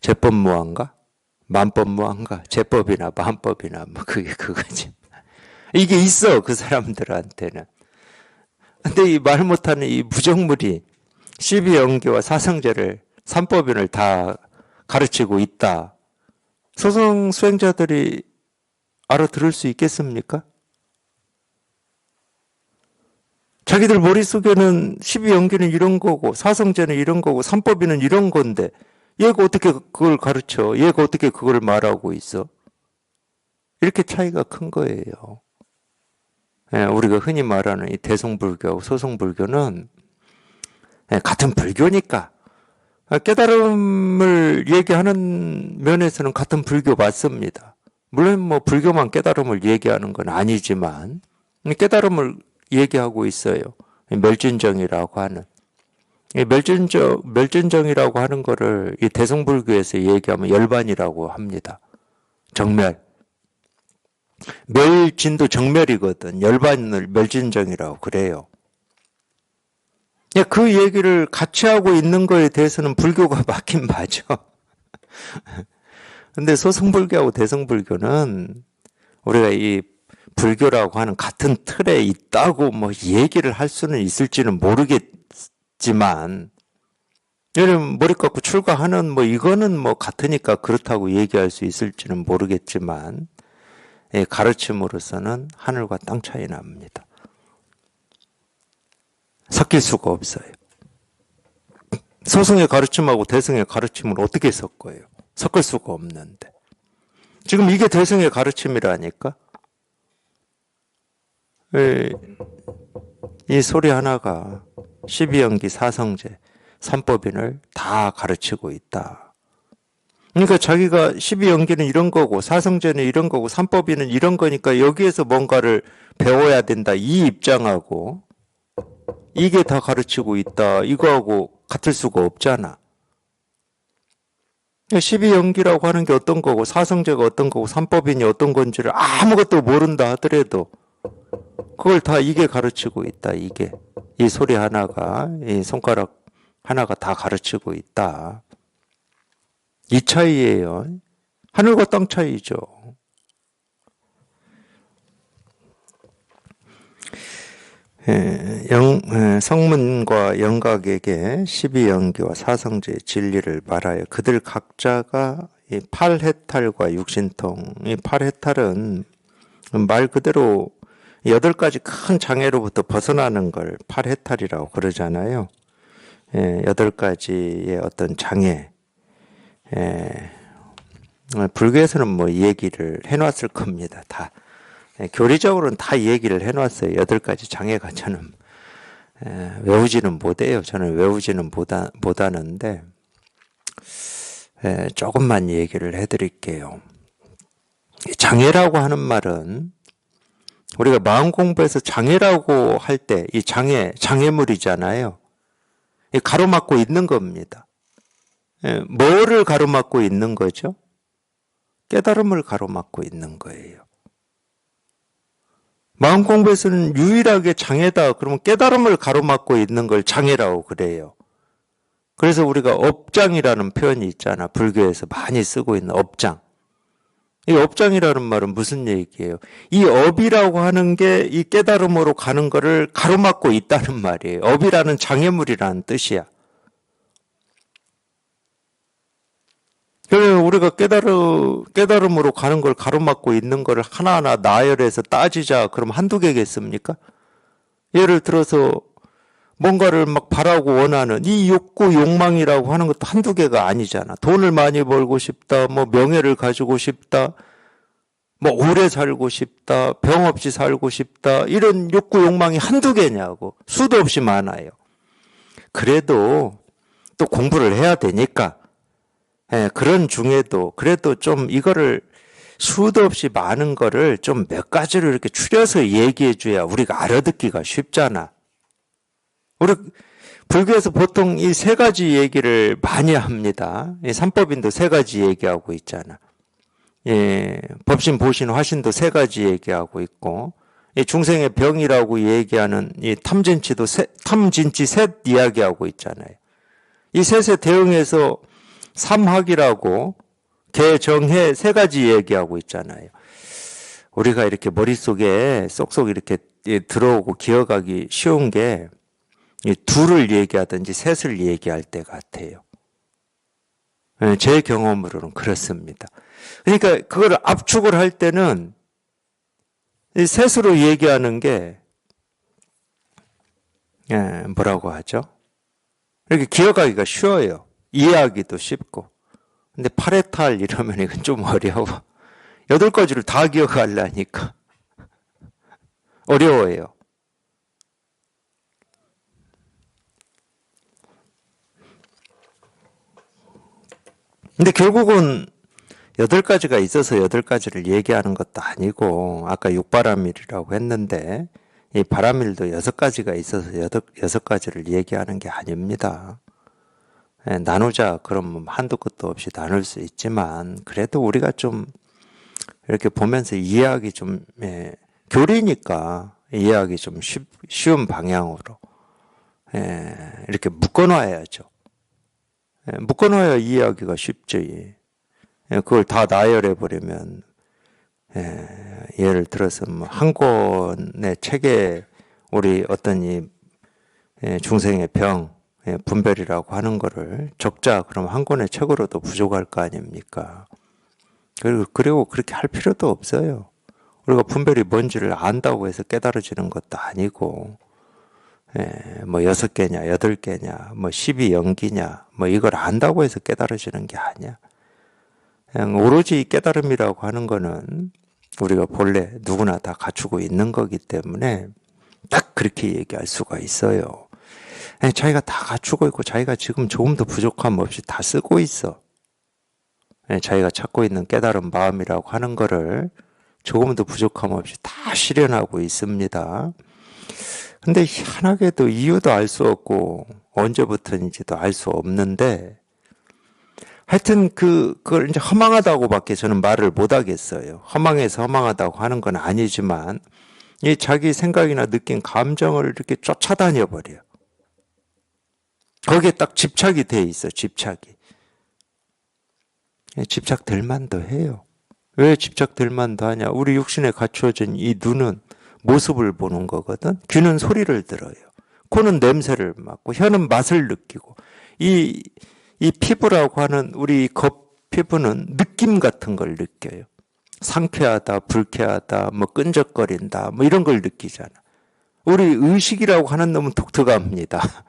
제법무한가? 만법무한가? 제법이나 만법이나 뭐 그게 그거지. 이게 있어 그 사람들한테는. 근데 이 말 못하는 이 부정물이 12연기와 사성제를 삼법인을 다 가르치고 있다. 소승 수행자들이 알아들을 수 있겠습니까? 자기들 머릿속에는 12연기는 이런 거고 사성제는 이런 거고 삼법인은 이런 건데 얘가 어떻게 그걸 가르쳐? 얘가 어떻게 그걸 말하고 있어? 이렇게 차이가 큰 거예요. 우리가 흔히 말하는 이 대승불교하고 소승불교는 같은 불교니까 깨달음을 얘기하는 면에서는 같은 불교 맞습니다. 물론 뭐 불교만 깨달음을 얘기하는 건 아니지만 깨달음을 얘기하고 있어요. 멸진정이라고 하는. 멸진정이라고 하는 거를 이 대승불교에서 얘기하면 열반이라고 합니다. 정멸. 멸진도 정멸이거든. 열반을 멸진정이라고 그래요. 그 얘기를 같이 하고 있는 거에 대해서는 불교가 맞긴 맞아. 근데 소승불교하고 대승불교는 우리가 이 불교라고 하는 같은 틀에 있다고 뭐 얘기를 할 수는 있을지는 모르겠지만, 예를 머리 깎고 출가하는 뭐 이거는 뭐 같으니까 그렇다고 얘기할 수 있을지는 모르겠지만, 가르침으로서는 하늘과 땅 차이 납니다. 섞일 수가 없어요. 소승의 가르침하고 대승의 가르침을 어떻게 섞어요? 섞을 수가 없는데. 지금 이게 대승의 가르침이라니까? 이 소리 하나가 12연기 사성제, 삼법인을 다 가르치고 있다. 그러니까 자기가 12연기는 이런 거고 사성제는 이런 거고 삼법인은 이런 거니까 여기에서 뭔가를 배워야 된다. 이 입장하고 이게 다 가르치고 있다. 이거하고 같을 수가 없잖아. 12연기라고 하는 게 어떤 거고 사성제가 어떤 거고 삼법인이 어떤 건지를 아무것도 모른다 하더라도 그걸 다 이게 가르치고 있다. 이게. 이 소리 하나가, 이 손가락 하나가 다 가르치고 있다. 이 차이예요. 하늘과 땅 차이죠. 성문과 영각에게 12연기와 사성제의 진리를 말하여 그들 각자가 이 8해탈과 육신통, 이 8해탈은 말 그대로 8가지 큰 장애로부터 벗어나는 걸 8해탈이라고 그러잖아요. 8가지의 어떤 장애. 불교에서는 뭐 얘기를 해놨을 겁니다. 다. 교리적으로는 다 얘기를 해놨어요. 8가지 장애가 저는 외우지는 못해요. 저는 외우지는 못하는데 조금만 얘기를 해드릴게요. 장애라고 하는 말은 우리가 마음 공부에서 장애라고 할 때 이 장애물이잖아요. 가로막고 있는 겁니다. 뭐를 가로막고 있는 거죠? 깨달음을 가로막고 있는 거예요. 마음 공부에서는 유일하게 장애다. 그러면 깨달음을 가로막고 있는 걸 장애라고 그래요. 그래서 우리가 업장이라는 표현이 있잖아. 불교에서 많이 쓰고 있는 업장. 이 업장이라는 말은 무슨 얘기예요? 이 업이라고 하는 게 이 깨달음으로 가는 거를 가로막고 있다는 말이에요. 업이라는 장애물이라는 뜻이야. 그래서 우리가 깨달음으로 가는 걸 가로막고 있는 거를 하나하나 나열해서 따지자. 그럼 한두 개겠습니까? 예를 들어서 뭔가를 막 바라고 원하는 이 욕구, 욕망이라고 하는 것도 한두 개가 아니잖아. 돈을 많이 벌고 싶다, 뭐 명예를 가지고 싶다, 뭐 오래 살고 싶다, 병 없이 살고 싶다, 이런 욕구, 욕망이 한두 개냐고. 수도 없이 많아요. 그래도 또 공부를 해야 되니까, 그런 중에도 그래도 좀 이거를 수도 없이 많은 거를 좀 몇 가지로 이렇게 추려서 얘기해 줘야 우리가 알아듣기가 쉽잖아. 우리 불교에서 보통 이 세 가지 얘기를 많이 합니다. 삼법인도 세 가지 얘기하고 있잖아. 법신, 보신, 화신도 세 가지 얘기하고 있고, 중생의 병이라고 얘기하는 이 탐진치 셋 이야기하고 있잖아요. 이 셋에 대응해서 삼학이라고 개정해 세 가지 얘기하고 있잖아요. 우리가 이렇게 머릿속에 쏙쏙 이렇게 들어오고 기억하기 쉬운 게 둘을 얘기하든지 셋을 얘기할 때 같아요. 제 경험으로는 그렇습니다. 그러니까 그걸 압축을 할 때는 셋으로 얘기하는 게 뭐라고 하죠? 이렇게 기억하기가 쉬워요. 이해하기도 쉽고. 근데 파레탈 이러면 이건 좀 어려워. 8가지를 다 기억하려니까 어려워요. 근데 결국은 8가지가 있어서 8가지를 얘기하는 것도 아니고, 아까 육바라밀이라고 했는데, 이 바라밀도 6가지가 있어서 6가지를 얘기하는 게 아닙니다. 나누자 그러면 한도 끝도 없이 나눌 수 있지만, 그래도 우리가 좀 이렇게 보면서 이해하기 좀, 교리니까 이해하기 좀 쉬운 방향으로 이렇게 묶어놔야죠. 묶어놔야 이해하기가 쉽지. 그걸 다 나열해버리면, 예를 들어서 뭐 한 권의 책에 우리 어떤 이 중생의 병, 분별이라고 하는 거를 적자, 그럼 한 권의 책으로도 부족할 거 아닙니까? 그리고 그렇게 할 필요도 없어요. 우리가 분별이 뭔지를 안다고 해서 깨달아지는 것도 아니고, 뭐 6개냐, 8개냐, 뭐 12연기냐, 뭐 이걸 안다고 해서 깨달아지는 게 아니야. 그냥 오로지 깨달음이라고 하는 거는 우리가 본래 누구나 다 갖추고 있는 거기 때문에 딱 그렇게 얘기할 수가 있어요. 자기가 다 갖추고 있고 자기가 지금 조금도 부족함 없이 다 쓰고 있어. 자기가 찾고 있는 깨달은 마음이라고 하는 거를 조금도 부족함 없이 다 실현하고 있습니다. 근데 희한하게도 이유도 알 수 없고 언제부터인지도 알 수 없는데, 하여튼 그걸 이제 허망하다고밖에 저는 말을 못 하겠어요. 허망해서 허망하다고 하는 건 아니지만 이 자기 생각이나 느낀 감정을 이렇게 쫓아다녀 버려. 거기에 딱 집착이 돼 있어. 집착이. 집착될 만도 해요. 왜 집착될 만도 하냐? 우리 육신에 갖추어진 이 눈은 모습을 보는 거거든. 귀는 소리를 들어요. 코는 냄새를 맡고, 혀는 맛을 느끼고, 이 피부라고 하는 우리 겉피부는 느낌 같은 걸 느껴요. 상쾌하다, 불쾌하다, 뭐 끈적거린다, 뭐 이런 걸 느끼잖아. 우리 의식이라고 하는 놈은 독특합니다.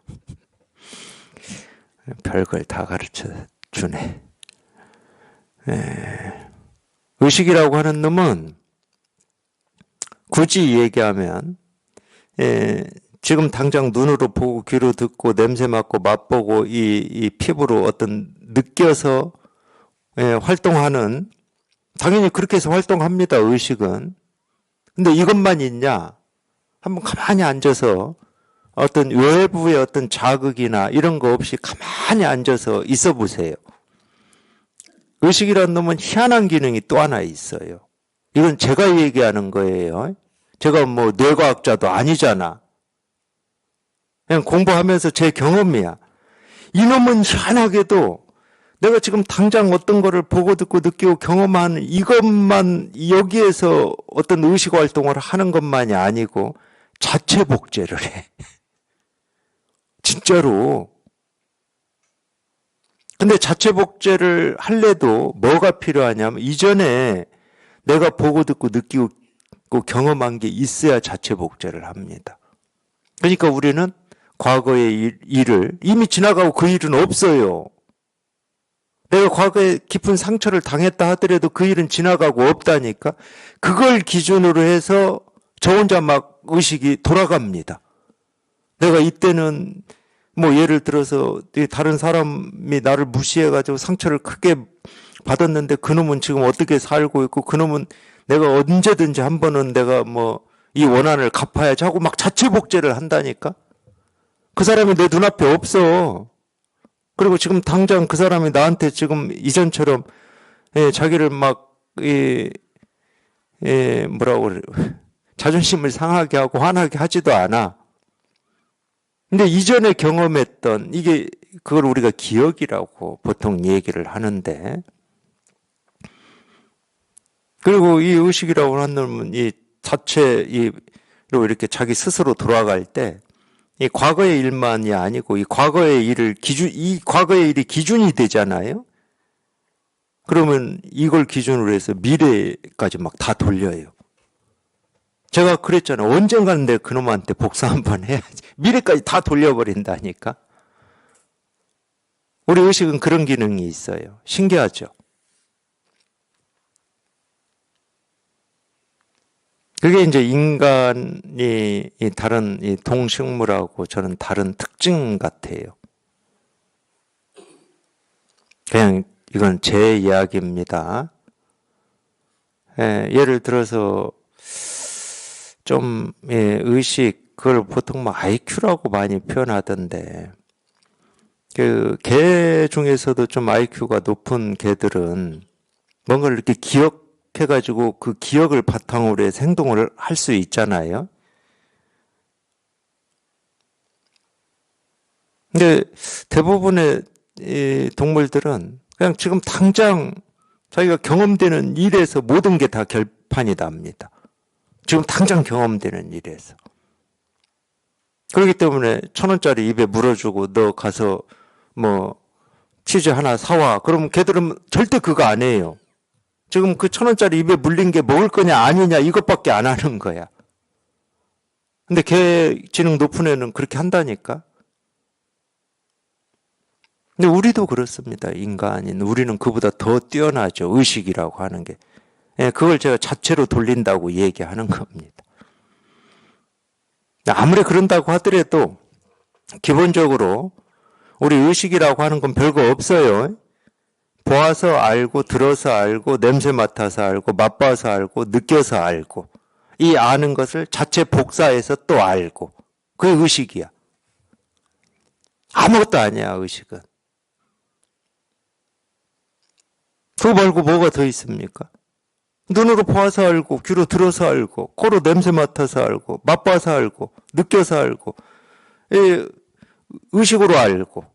별걸 다 가르쳐 주네. 의식이라고 하는 놈은 굳이 얘기하면, 지금 당장 눈으로 보고 귀로 듣고 냄새 맡고 맛보고 이 피부로 어떤 느껴서 활동하는, 당연히 그렇게 해서 활동합니다. 의식은. 근데 이것만 있냐? 한번 가만히 앉아서 어떤 외부의 어떤 자극이나 이런 거 없이 가만히 앉아서 있어 보세요. 의식이라는 놈은 희한한 기능이 또 하나 있어요. 이건 제가 얘기하는 거예요. 제가 뭐 뇌과학자도 아니잖아. 그냥 공부하면서 제 경험이야. 이놈은 희한하게도 내가 지금 당장 어떤 거를 보고 듣고 느끼고 경험하는 이것만, 여기에서 어떤 의식 활동을 하는 것만이 아니고 자체 복제를 해. 진짜로. 근데 자체 복제를 할래도 뭐가 필요하냐면 이전에 내가 보고 듣고 느끼고 경험한 게 있어야 자체 복제를 합니다. 그러니까 우리는 과거의 일을 이미 지나가고 그 일은 없어요. 내가 과거에 깊은 상처를 당했다 하더라도 그 일은 지나가고 없다니까. 그걸 기준으로 해서 저 혼자 막 의식이 돌아갑니다. 내가 이때는 뭐 예를 들어서 다른 사람이 나를 무시해가지고 상처를 크게 받았는데 그놈은 지금 어떻게 살고 있고 그놈은 내가 언제든지 한 번은 내가 뭐 이 원한을 갚아야지 하고 막 자체 복제를 한다니까. 그 사람이 내 눈앞에 없어. 그리고 지금 당장 그 사람이 나한테 지금 이전처럼 자기를 막 뭐라고 그래, 자존심을 상하게 하고 화나게 하지도 않아. 근데 이전에 경험했던 이게 그걸 우리가 기억이라고 보통 얘기를 하는데, 그리고 이 의식이라고 하는 놈은 이 자체로 이렇게 자기 스스로 돌아갈 때 이 과거의 일만이 아니고 이 과거의 일이 기준이 되잖아요. 그러면 이걸 기준으로 해서 미래까지 막 다 돌려요. 제가 그랬잖아요. 언젠가는 내가 그놈한테 복수 한번 해야지. 미래까지 다 돌려버린다니까. 우리 의식은 그런 기능이 있어요. 신기하죠? 그게 이제 인간이 다른 동식물하고 저는 다른 특징 같아요. 그냥 이건 제 이야기입니다. 예를 들어서 좀 의식 그걸 보통 뭐 IQ라고 많이 표현하던데 그 개 중에서도 좀 IQ가 높은 개들은 뭔가를 이렇게 기억해가지고 그 기억을 바탕으로 해서 행동을 할 수 있잖아요. 근데 대부분의 이 동물들은 그냥 지금 당장 자기가 경험되는 일에서 모든 게 다 결판이 납니다. 지금 당장 경험되는 일에서. 그렇기 때문에 1,000원짜리 입에 물어주고 너 가서 뭐 치즈 하나 사와. 그러면 걔들은 절대 그거 안 해요. 지금 그 1,000원짜리 입에 물린 게 먹을 거냐 아니냐 이것밖에 안 하는 거야. 근데 개 지능 높은 애는 그렇게 한다니까. 근데 우리도 그렇습니다. 인간인 우리는 그보다 더 뛰어나죠. 의식이라고 하는 게. 그걸 제가 자체로 돌린다고 얘기하는 겁니다. 아무리 그런다고 하더라도 기본적으로 우리 의식이라고 하는 건 별거 없어요. 보아서 알고 들어서 알고 냄새 맡아서 알고 맛봐서 알고 느껴서 알고 이 아는 것을 자체 복사해서 또 알고 그게 의식이야. 아무것도 아니야 의식은. 그거 말고 뭐가 더 있습니까? 눈으로 보아서 알고 귀로 들어서 알고 코로 냄새 맡아서 알고 맛봐서 알고 느껴서 알고 의식으로 알고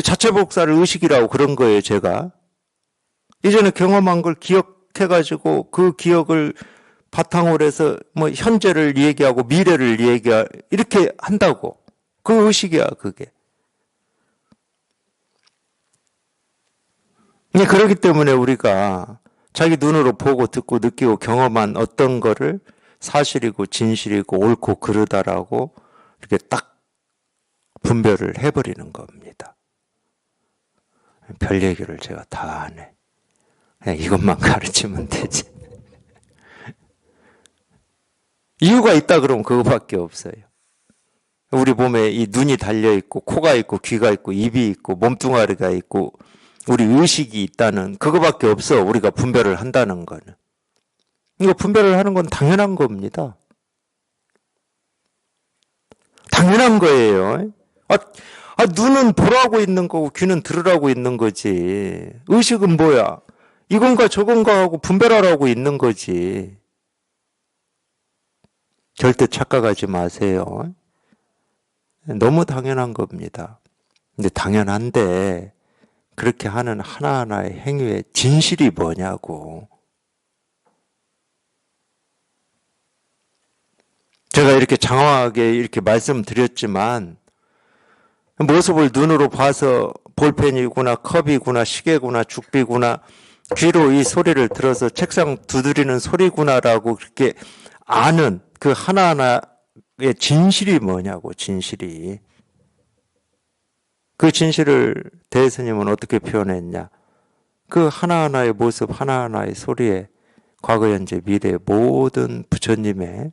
자체 복사를 의식이라고 그런 거예요. 제가 이전에 경험한 걸 기억해가지고 그 기억을 바탕으로 해서 뭐 현재를 얘기하고 미래를 얘기하고 이렇게 한다고. 그 의식이야 그게. 그렇기 때문에 우리가 자기 눈으로 보고 듣고 느끼고 경험한 어떤 거를 사실이고 진실이고 옳고 그르다라고 이렇게 딱 분별을 해버리는 겁니다. 별 얘기를 제가 다 안 해. 그냥 이것만 가르치면 되지. 이유가 있다 그러면 그거밖에 없어요. 우리 몸에 이 눈이 달려있고 코가 있고 귀가 있고 입이 있고 몸뚱아리가 있고 우리 의식이 있다는 그거밖에 없어. 우리가 분별을 한다는 거는. 이거 분별을 하는 건 당연한 겁니다. 당연한 거예요. 눈은 보라고 있는 거고 귀는 들으라고 있는 거지. 의식은 뭐야? 이건가 저건가 하고 분별하라고 있는 거지. 절대 착각하지 마세요. 너무 당연한 겁니다. 근데 당연한데 그렇게 하는 하나하나의 행위의 진실이 뭐냐고. 제가 이렇게 장황하게 이렇게 말씀드렸지만 모습을 눈으로 봐서 볼펜이구나 컵이구나 시계구나 죽비구나 귀로 이 소리를 들어서 책상 두드리는 소리구나라고 그렇게 아는 그 하나하나 진실이 뭐냐고, 진실이. 그 진실을 대스님은 어떻게 표현했냐? 그 하나하나의 모습, 하나하나의 소리에 과거, 현재, 미래 모든 부처님의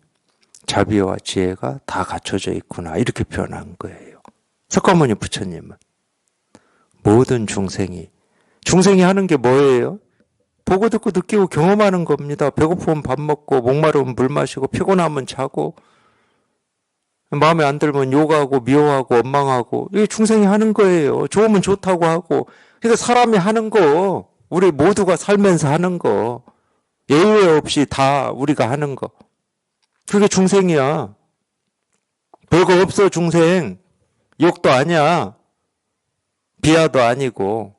자비와 지혜가 다 갖춰져 있구나. 이렇게 표현한 거예요. 석가모니 부처님은. 모든 중생이 하는 게 뭐예요? 보고 듣고 느끼고 경험하는 겁니다. 배고프면 밥 먹고, 목마르면 물 마시고, 피곤하면 자고, 마음에 안 들면 욕하고, 미워하고, 원망하고, 이게 중생이 하는 거예요. 좋으면 좋다고 하고. 그러니까 사람이 하는 거, 우리 모두가 살면서 하는 거, 예외 없이 다 우리가 하는 거. 그게 중생이야. 별거 없어, 중생. 욕도 아니야. 비하도 아니고.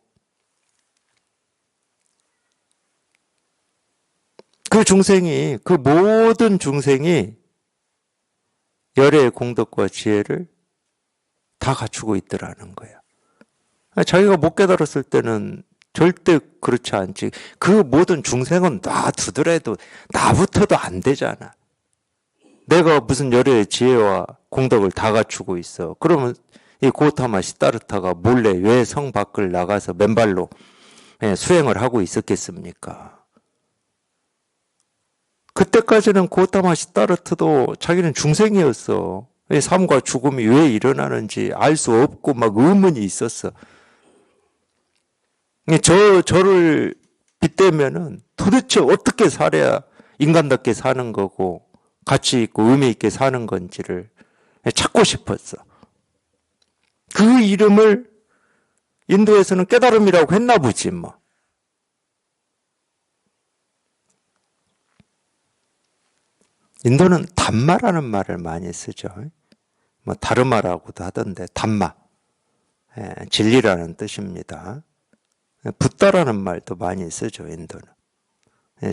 그 모든 중생이 열애의 공덕과 지혜를 다 갖추고 있더라는 거야. 자기가 못 깨달았을 때는 절대 그렇지 않지. 그 모든 중생은 놔두더라도 나부터도 안 되잖아. 내가 무슨 열애의 지혜와 공덕을 다 갖추고 있어. 그러면 이 고타마 시다르타가 몰래 왜 성 밖을 나가서 맨발로 수행을 하고 있었겠습니까? 그때까지는 고타마 시다르타도 자기는 중생이었어. 삶과 죽음이 왜 일어나는지 알 수 없고 막 의문이 있었어. 저를 빗대면은 도대체 어떻게 살아야 인간답게 사는 거고 가치 있고 의미 있게 사는 건지를 찾고 싶었어. 그 이름을 인도에서는 깨달음이라고 했나 보지 뭐. 인도는 담마라는 말을 많이 쓰죠. 뭐 다르마라고도 하던데 담마. 진리라는 뜻입니다. 붓다라는 말도 많이 쓰죠, 인도는.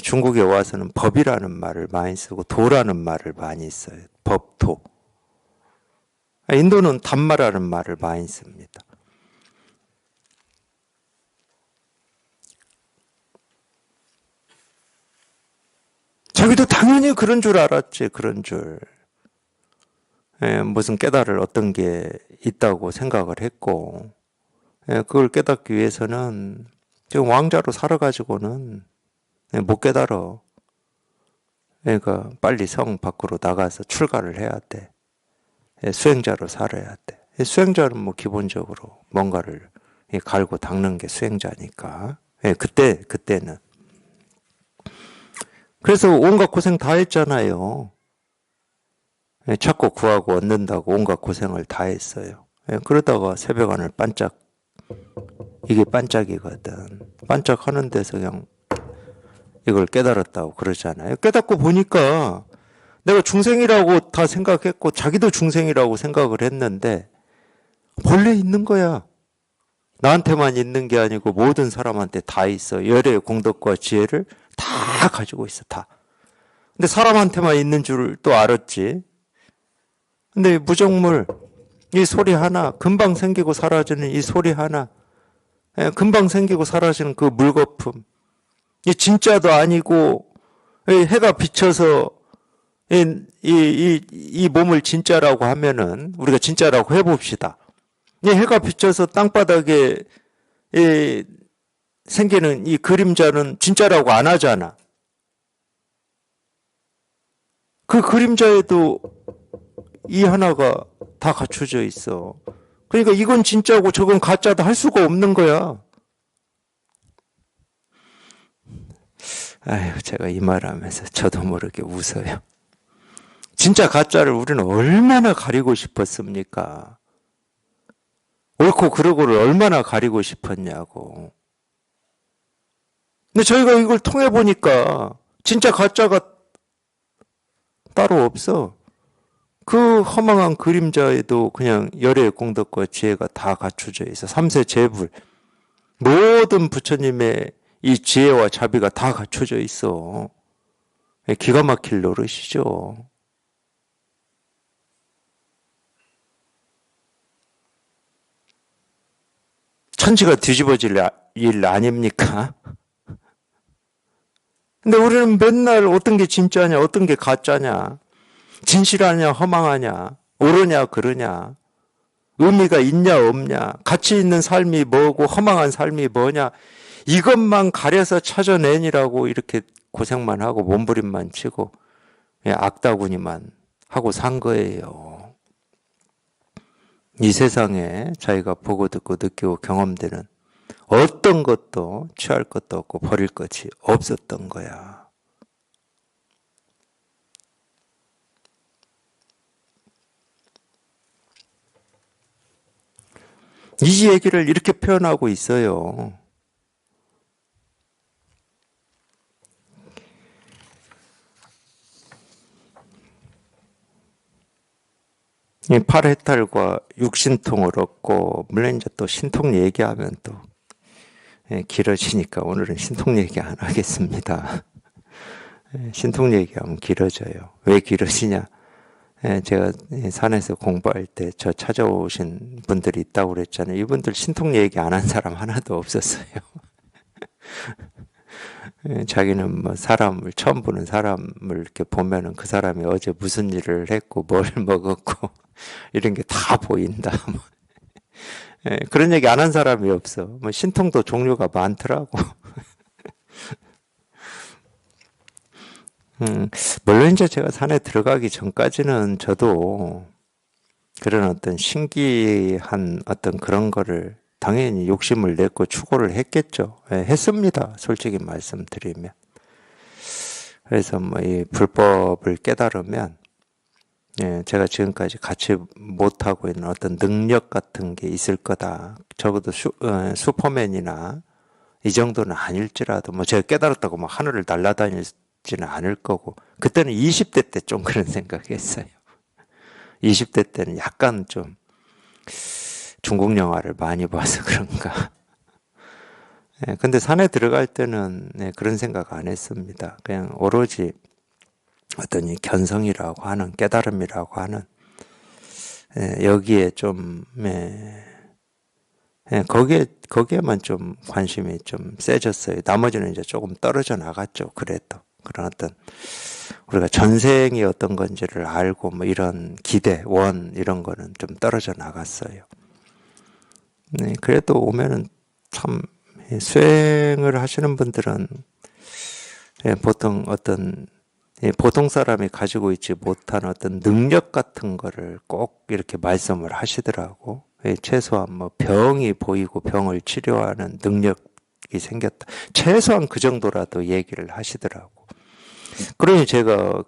중국에 와서는 법이라는 말을 많이 쓰고 도라는 말을 많이 써요. 법, 도. 인도는 담마라는 말을 많이 씁니다. 자기도 당연히 그런 줄 알았지, 그런 줄. 무슨 깨달을 어떤 게 있다고 생각을 했고, 그걸 깨닫기 위해서는 지금 왕자로 살아가지고는 못 깨달아. 그러니까 빨리 성 밖으로 나가서 출가를 해야 돼. 수행자로 살아야 돼. 수행자는 뭐 기본적으로 뭔가를 갈고 닦는 게 수행자니까. 그때는. 그래서 온갖 고생 다 했잖아요. 찾고 구하고 얻는다고 온갖 고생을 다 했어요. 그러다가 새벽하늘 반짝, 이게 반짝이거든. 반짝하는 데서 그냥 이걸 깨달았다고 그러잖아요. 깨닫고 보니까 내가 중생이라고 다 생각했고 자기도 중생이라고 생각을 했는데 본래 있는 거야. 나한테만 있는 게 아니고 모든 사람한테 다 있어. 열애의 공덕과 지혜를 다 가지고 있어, 다. 근데 사람한테만 있는 줄 또 알았지. 근데 무정물, 이 소리 하나, 금방 생기고 사라지는 이 소리 하나, 금방 생기고 사라지는 그 물거품, 이 진짜도 아니고, 해가 비쳐서 이 몸을 진짜라고 하면은, 우리가 진짜라고 해봅시다. 이 해가 비쳐서 땅바닥에 생기는 이 그림자는 진짜라고 안 하잖아. 그 그림자에도 이 하나가 다 갖춰져 있어. 그러니까 이건 진짜고 저건 가짜다 할 수가 없는 거야. 아유, 제가 이 말하면서 저도 모르게 웃어요. 진짜 가짜를 우리는 얼마나 가리고 싶었습니까? 옳고 그르고를 얼마나 가리고 싶었냐고. 근데 저희가 이걸 통해 보니까 진짜 가짜가 따로 없어. 그 허망한 그림자에도 그냥 열애의 공덕과 지혜가 다 갖춰져 있어. 삼세 재불. 모든 부처님의 이 지혜와 자비가 다 갖춰져 있어. 기가 막힐 노릇이죠. 천지가 뒤집어질 일 아닙니까? 근데 우리는 맨날 어떤 게 진짜냐, 어떤 게 가짜냐. 진실하냐 허망하냐, 옳으냐 그르냐, 의미가 있냐 없냐, 가치 있는 삶이 뭐고 허망한 삶이 뭐냐, 이것만 가려서 찾아내니라고 이렇게 고생만 하고 몸부림만 치고 악다구니만 하고 산 거예요. 이 세상에 자기가 보고 듣고 느끼고 경험되는 어떤 것도 취할 것도 없고 버릴 것이 없었던 거야. 이 얘기를 이렇게 표현하고 있어요. 이 8해탈과 육신통을 얻고, 물론 이제 또 신통 얘기하면 또 길어지니까 오늘은 신통 얘기 안 하겠습니다. 신통 얘기하면 길어져요. 왜 길어지냐? 제가 산에서 공부할 때 저 찾아오신 분들이 있다고 그랬잖아요. 이분들 신통 얘기 안 한 사람 하나도 없었어요. 자기는 뭐 사람을, 처음 보는 사람을 이렇게 보면은 그 사람이 어제 무슨 일을 했고 뭘 먹었고 이런 게 다 보인다. 그런 얘기 안 한 사람이 없어. 뭐 신통도 종류가 많더라고. 물론 이제 제가 산에 들어가기 전까지는 저도 그런 어떤 신기한 어떤 그런 거를 당연히 욕심을 냈고 추구를 했겠죠. 했습니다. 솔직히 말씀드리면. 그래서 뭐 이 불법을 깨달으면 제가 지금까지 같이 못하고 있는 어떤 능력 같은 게 있을 거다. 적어도 슈퍼맨이나 이 정도는 아닐지라도 뭐 제가 깨달았다고 막 하늘을 날아다니지는 않을 거고, 그때는 20대 때 좀 그런 생각했어요. 20대 때는 약간 좀 중국 영화를 많이 봐서 그런가. 근데 산에 들어갈 때는 그런 생각 안 했습니다. 그냥 오로지 어떤 이 견성이라고 하는, 깨달음이라고 하는 여기에 좀 거기에만 좀 관심이 좀 세졌어요. 나머지는 이제 조금 떨어져 나갔죠. 그래도 그런 어떤 우리가 전생이 어떤 건지를 알고 뭐 이런 기대, 원 이런 거는 좀 떨어져 나갔어요. 그래도 오면은 참 수행을 하시는 분들은 보통 어떤 보통 사람이 가지고 있지 못한 어떤 능력 같은 거를 꼭 이렇게 말씀을 하시더라고. 최소한 뭐 병이 보이고 병을 치료하는 능력이 생겼다. 최소한 그 정도라도 얘기를 하시더라고. 그러니 제가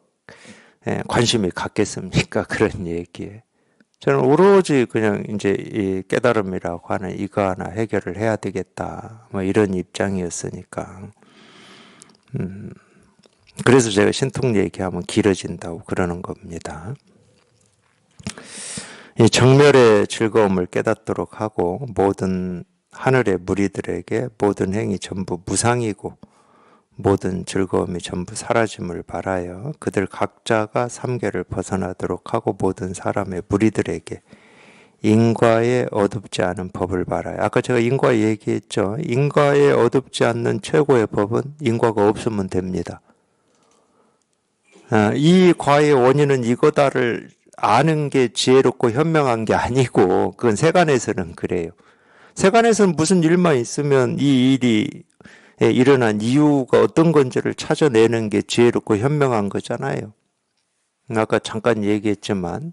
관심이 갖겠습니까? 그런 얘기에. 저는 오로지 그냥 이제 이 깨달음이라고 하는 이거 하나 해결을 해야 되겠다. 뭐 이런 입장이었으니까. 그래서 제가 신통 얘기하면 길어진다고 그러는 겁니다. 이 정멸의 즐거움을 깨닫도록 하고 모든 하늘의 무리들에게 모든 행위 전부 무상이고 모든 즐거움이 전부 사라짐을 바라여 그들 각자가 삼계를 벗어나도록 하고 모든 사람의 무리들에게 인과에 어둡지 않은 법을 바라요. 아까 제가 인과 얘기했죠. 인과에 어둡지 않는 최고의 법은 인과가 없으면 됩니다. 이 과의 원인은 이거다를 아는 게 지혜롭고 현명한 게 아니고 그건 세간에서는 그래요. 세간에서는 무슨 일만 있으면 이 일이 일어난 이유가 어떤 건지를 찾아내는 게 지혜롭고 현명한 거잖아요. 아까 잠깐 얘기했지만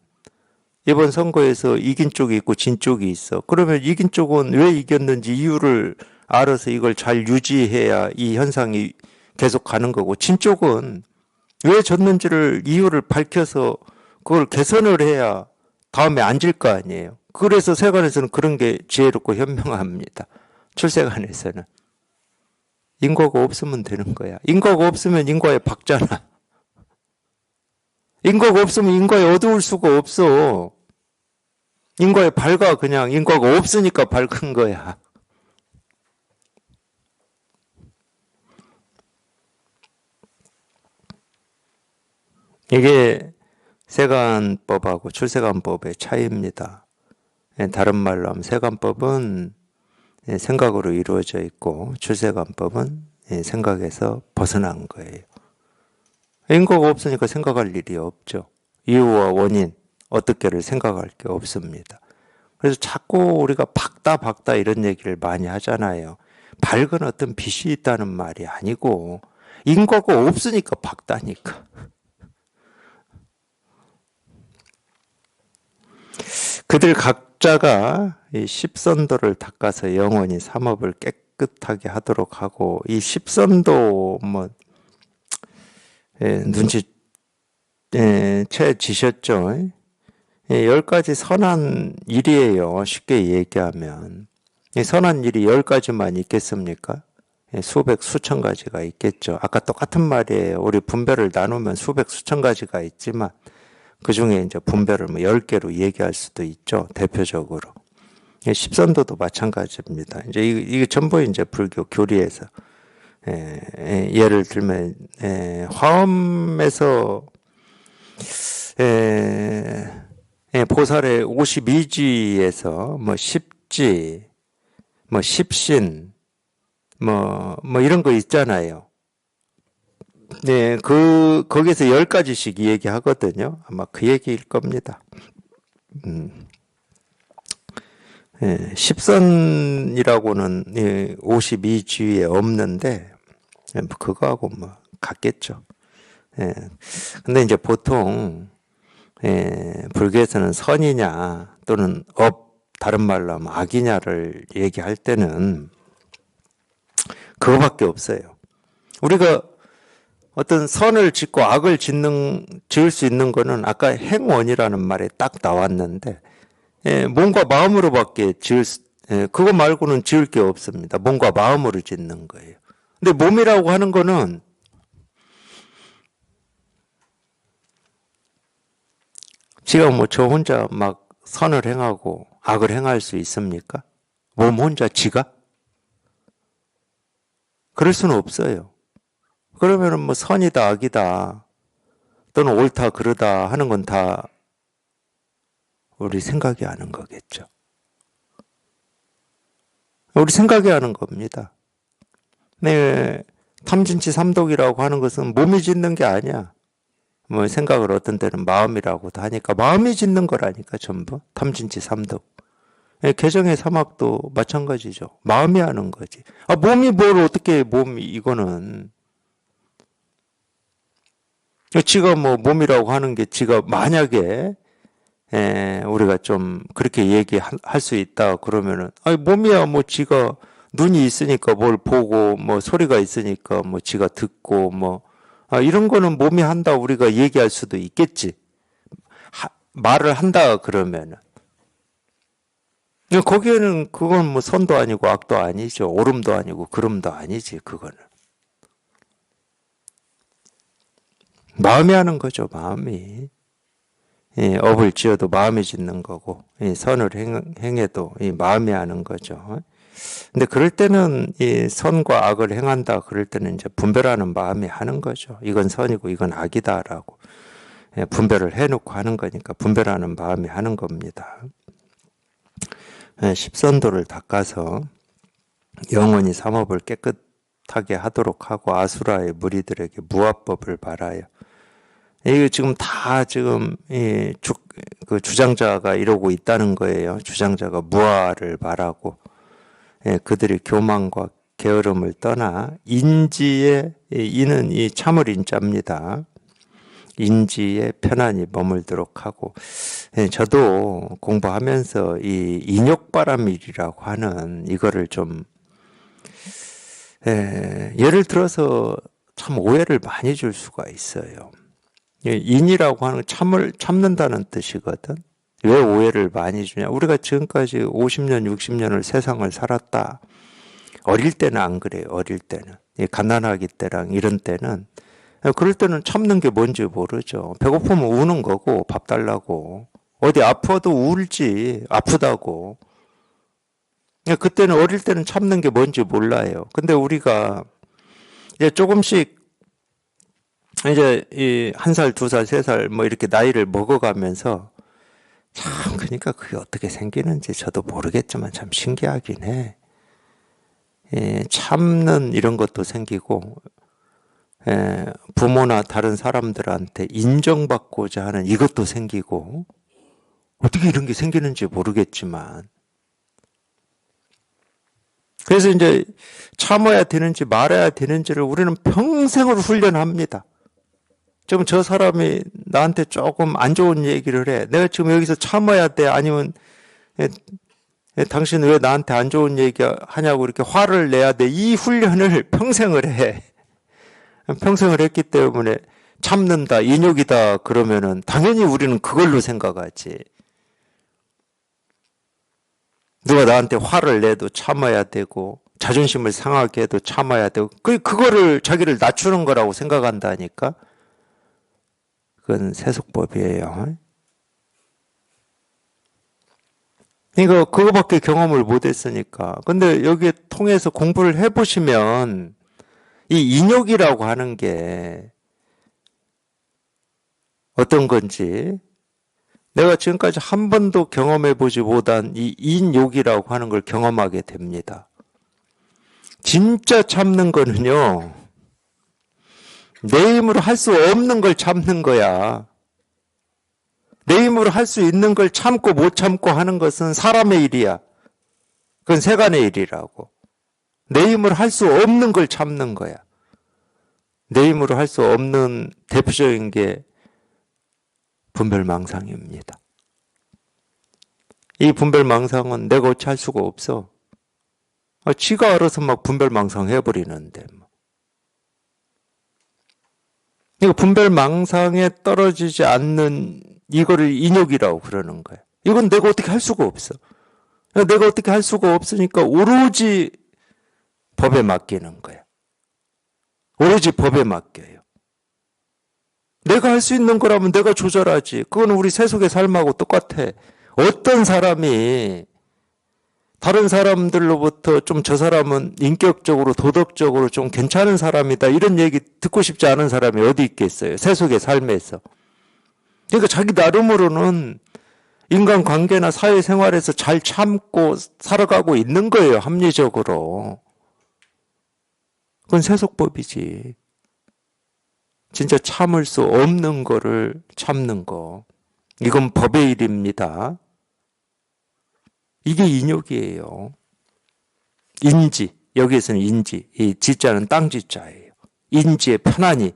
이번 선거에서 이긴 쪽이 있고 진 쪽이 있어. 그러면 이긴 쪽은 왜 이겼는지 이유를 알아서 이걸 잘 유지해야 이 현상이 계속 가는 거고, 진 쪽은 왜 졌는지를 이유를 밝혀서 그걸 개선을 해야 다음에 안 질 거 아니에요. 그래서 세간에서는 그런 게 지혜롭고 현명합니다. 출세간에서는. 인과가 없으면 되는 거야. 인과가 없으면 인과에 박잖아. 인과가 없으면 인과에 어두울 수가 없어. 인과에 밝아. 그냥 인과가 없으니까 밝은 거야. 이게 세간법하고 출세간법의 차이입니다. 다른 말로 하면 세간법은 생각으로 이루어져 있고 출세간법은 생각에서 벗어난 거예요. 인과가 없으니까 생각할 일이 없죠. 이유와 원인, 어떻게를 생각할 게 없습니다. 그래서 자꾸 우리가 박다 이런 얘기를 많이 하잖아요. 밝은 어떤 빛이 있다는 말이 아니고 인과가 없으니까 박다니까. 그들 각자가 이 십선도를 닦아서 영원히 삼업을 깨끗하게 하도록 하고, 이 십선도 눈치 채지셨죠? 10가지 선한 일이에요. 쉽게 얘기하면. 이 선한 일이 10가지만 있겠습니까? 수백, 수천 가지가 있겠죠. 아까 똑같은 말이에요. 우리 분별을 나누면 수백, 수천 가지가 있지만 그 중에 이제 분별을 10개로 얘기할 수도 있죠. 대표적으로. 십선도도 마찬가지입니다. 이제 이게 전부 이제 불교 교리에서 예를 들면 화엄에서 보살의 52지에서 십지, 십신, 이런 거 있잖아요. 네, 거기서 10가지씩 얘기하거든요. 아마 그 얘기일 겁니다. 십선이라고는 52지에 없는데, 그거하고 같겠죠. 근데 이제 보통, 불교에서는 선이냐, 또는 다른 말로 하면 악이냐를 얘기할 때는 그거밖에 없어요. 우리가 어떤 선을 짓고 악을 지을 수 있는 거는 아까 행원이라는 말에 딱 나왔는데, 몸과 마음으로밖에 그거 말고는 지을 게 없습니다. 몸과 마음으로 짓는 거예요. 근데 몸이라고 하는 거는 지가 저 혼자 막 선을 행하고 악을 행할 수 있습니까? 몸 혼자 지가? 그럴 수는 없어요. 그러면은 선이다 악이다 또는 옳다 그르다 하는 건 다 우리 생각이 하는 거겠죠. 우리 생각이 하는 겁니다. 네, 탐진치 삼독이라고 하는 것은 몸이 짓는 게 아니야. 생각을 어떤 때는 마음이라고도 하니까 마음이 짓는 거라니까 전부 탐진치 삼독. 개정의 삼합도 마찬가지죠. 마음이 하는 거지. 몸이 뭘 어떻게 몸이 이거는 지가 몸이라고 하는 게 지가 만약에 우리가 좀 그렇게 얘기할 수 있다 그러면은 몸이야 지가 눈이 있으니까 뭘 보고 소리가 있으니까 지가 듣고 이런 거는 몸이 한다 우리가 얘기할 수도 있겠지. 말을 한다 그러면은 거기에는 그건 선도 아니고 악도 아니죠. 옳음도 아니고 그름도 아니지. 그거는 마음이 하는 거죠. 마음이. 업을 지어도 마음이 짓는 거고 선을 행해도 마음이 하는 거죠. 근데 그럴 때는 이 선과 악을 행한다 그럴 때는 이제 분별하는 마음이 하는 거죠. 이건 선이고 이건 악이다라고 분별을 해놓고 하는 거니까 분별하는 마음이 하는 겁니다. 십선도를 닦아서 영원히 삼업을 깨끗하게 하도록 하고 아수라의 무리들에게 무아법을 말하여. 이거 지금 다 그 주장자가 이러고 있다는 거예요. 주장자가 무아를 말하고 그들이 교만과 게으름을 떠나 인지에 이는 이 참을 인자입니다. 인지에 편안히 머물도록 하고 저도 공부하면서 이 인욕바람일이라고 하는 이거를 좀 예를 들어서 참 오해를 많이 줄 수가 있어요. 인이라고 하는 참는다는 뜻이거든. 왜 오해를 많이 주냐? 우리가 지금까지 50년, 60년을 세상을 살았다. 어릴 때는 안 그래요. 어릴 때는. 가난하기 때랑 이런 때는 그럴 때는 참는 게 뭔지 모르죠. 배고프면 우는 거고 밥 달라고. 어디 아파도 울지. 아프다고. 그때는 어릴 때는 참는 게 뭔지 몰라요. 근데 우리가 이제 조금씩 이제 이 1살, 2살, 3살 이렇게 나이를 먹어가면서 참 그러니까 그게 어떻게 생기는지 저도 모르겠지만 참 신기하긴 해. 참는 이런 것도 생기고 부모나 다른 사람들한테 인정받고자 하는 이것도 생기고, 어떻게 이런 게 생기는지 모르겠지만, 그래서 이제 참아야 되는지 말아야 되는지를 우리는 평생을 훈련합니다. 지금 저 사람이 나한테 조금 안 좋은 얘기를 해. 내가 지금 여기서 참아야 돼? 아니면 당신 왜 나한테 안 좋은 얘기 하냐고 이렇게 화를 내야 돼? 이 훈련을 평생을 해. 평생을 했기 때문에 참는다, 인욕이다 그러면은 당연히 우리는 그걸로 생각하지. 누가 나한테 화를 내도 참아야 되고 자존심을 상하게 해도 참아야 되고 그거를 자기를 낮추는 거라고 생각한다니까. 그건 세속법이에요. 이거 그거밖에 경험을 못 했으니까. 근데 여기에 통해서 공부를 해보시면 이 인욕이라고 하는 게 어떤 건지 내가 지금까지 한 번도 경험해보지 못한 이 인욕이라고 하는 걸 경험하게 됩니다. 진짜 참는 거는요, 내 힘으로 할 수 없는 걸 참는 거야. 내 힘으로 할 수 있는 걸 참고 못 참고 하는 것은 사람의 일이야. 그건 세간의 일이라고. 내 힘으로 할 수 없는 걸 참는 거야. 내 힘으로 할 수 없는 대표적인 게 분별망상입니다. 이 분별망상은 내가 어찌 할 수가 없어. 지가 알아서 막 분별망상 해버리는데. 이거 분별망상에 떨어지지 않는 이거를 인욕이라고 그러는 거야. 이건 내가 어떻게 할 수가 없어. 내가 어떻게 할 수가 없으니까 오로지 법에 맡기는 거야. 오로지 법에 맡겨요. 내가 할 수 있는 거라면 내가 조절하지. 그건 우리 세속의 삶하고 똑같아. 어떤 사람이 다른 사람들로부터 좀 저 사람은 인격적으로 도덕적으로 좀 괜찮은 사람이다 이런 얘기 듣고 싶지 않은 사람이 어디 있겠어요. 세속의 삶에서. 그러니까 자기 나름으로는 인간관계나 사회생활에서 잘 참고 살아가고 있는 거예요. 합리적으로. 그건 세속법이지. 진짜 참을 수 없는 거를 참는 거. 이건 법의 일입니다. 이게 인욕이에요. 인지, 여기에서는 인지, 이 지자는 땅지자예요. 인지에 편안히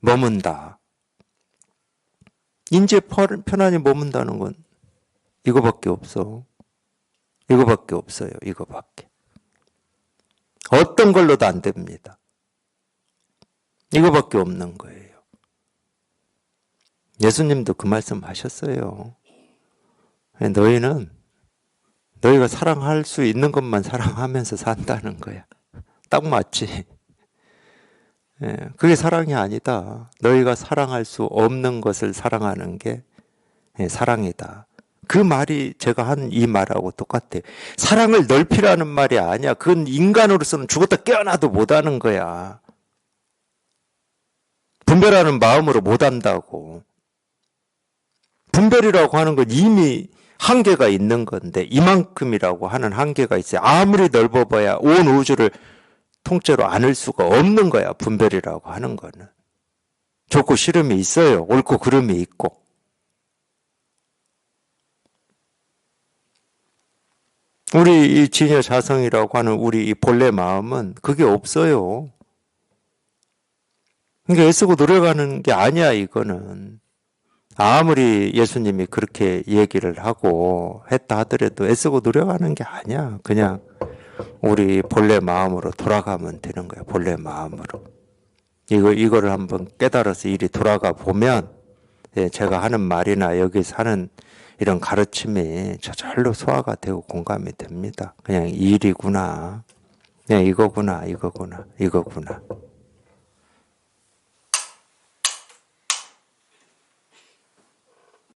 머문다. 인지에 편안히 머문다는 건 이거밖에 없어. 이거밖에 없어요. 이거밖에. 어떤 걸로도 안 됩니다. 이거밖에 없는 거예요. 예수님도 그 말씀 하셨어요. 너희가 사랑할 수 있는 것만 사랑하면서 산다는 거야. 딱 맞지? 그게 사랑이 아니다. 너희가 사랑할 수 없는 것을 사랑하는 게 사랑이다. 그 말이 제가 한 이 말하고 똑같아요. 사랑을 넓히라는 말이 아니야. 그건 인간으로서는 죽었다 깨어나도 못하는 거야. 분별하는 마음으로 못한다고. 분별이라고 하는 건 이미 한계가 있는 건데 이만큼이라고 하는 한계가 있어요. 아무리 넓어봐야 온 우주를 통째로 안을 수가 없는 거야. 분별이라고 하는 거는. 좋고 싫음이 있어요. 옳고 그름이 있고. 우리 이 진여자성이라고 하는 우리 이 본래 마음은 그게 없어요. 그러니까 애쓰고 노력하는 게 아니야. 이거는. 아무리 예수님이 그렇게 얘기를 하고 했다 하더라도 애쓰고 노력하는 게 아니야. 그냥 우리 본래 마음으로 돌아가면 되는 거야. 본래 마음으로. 이거를 한번 깨달아서 일이 돌아가 보면 제가 하는 말이나 여기서 하는 이런 가르침이 저절로 소화가 되고 공감이 됩니다. 그냥 일이구나. 그냥 이거구나.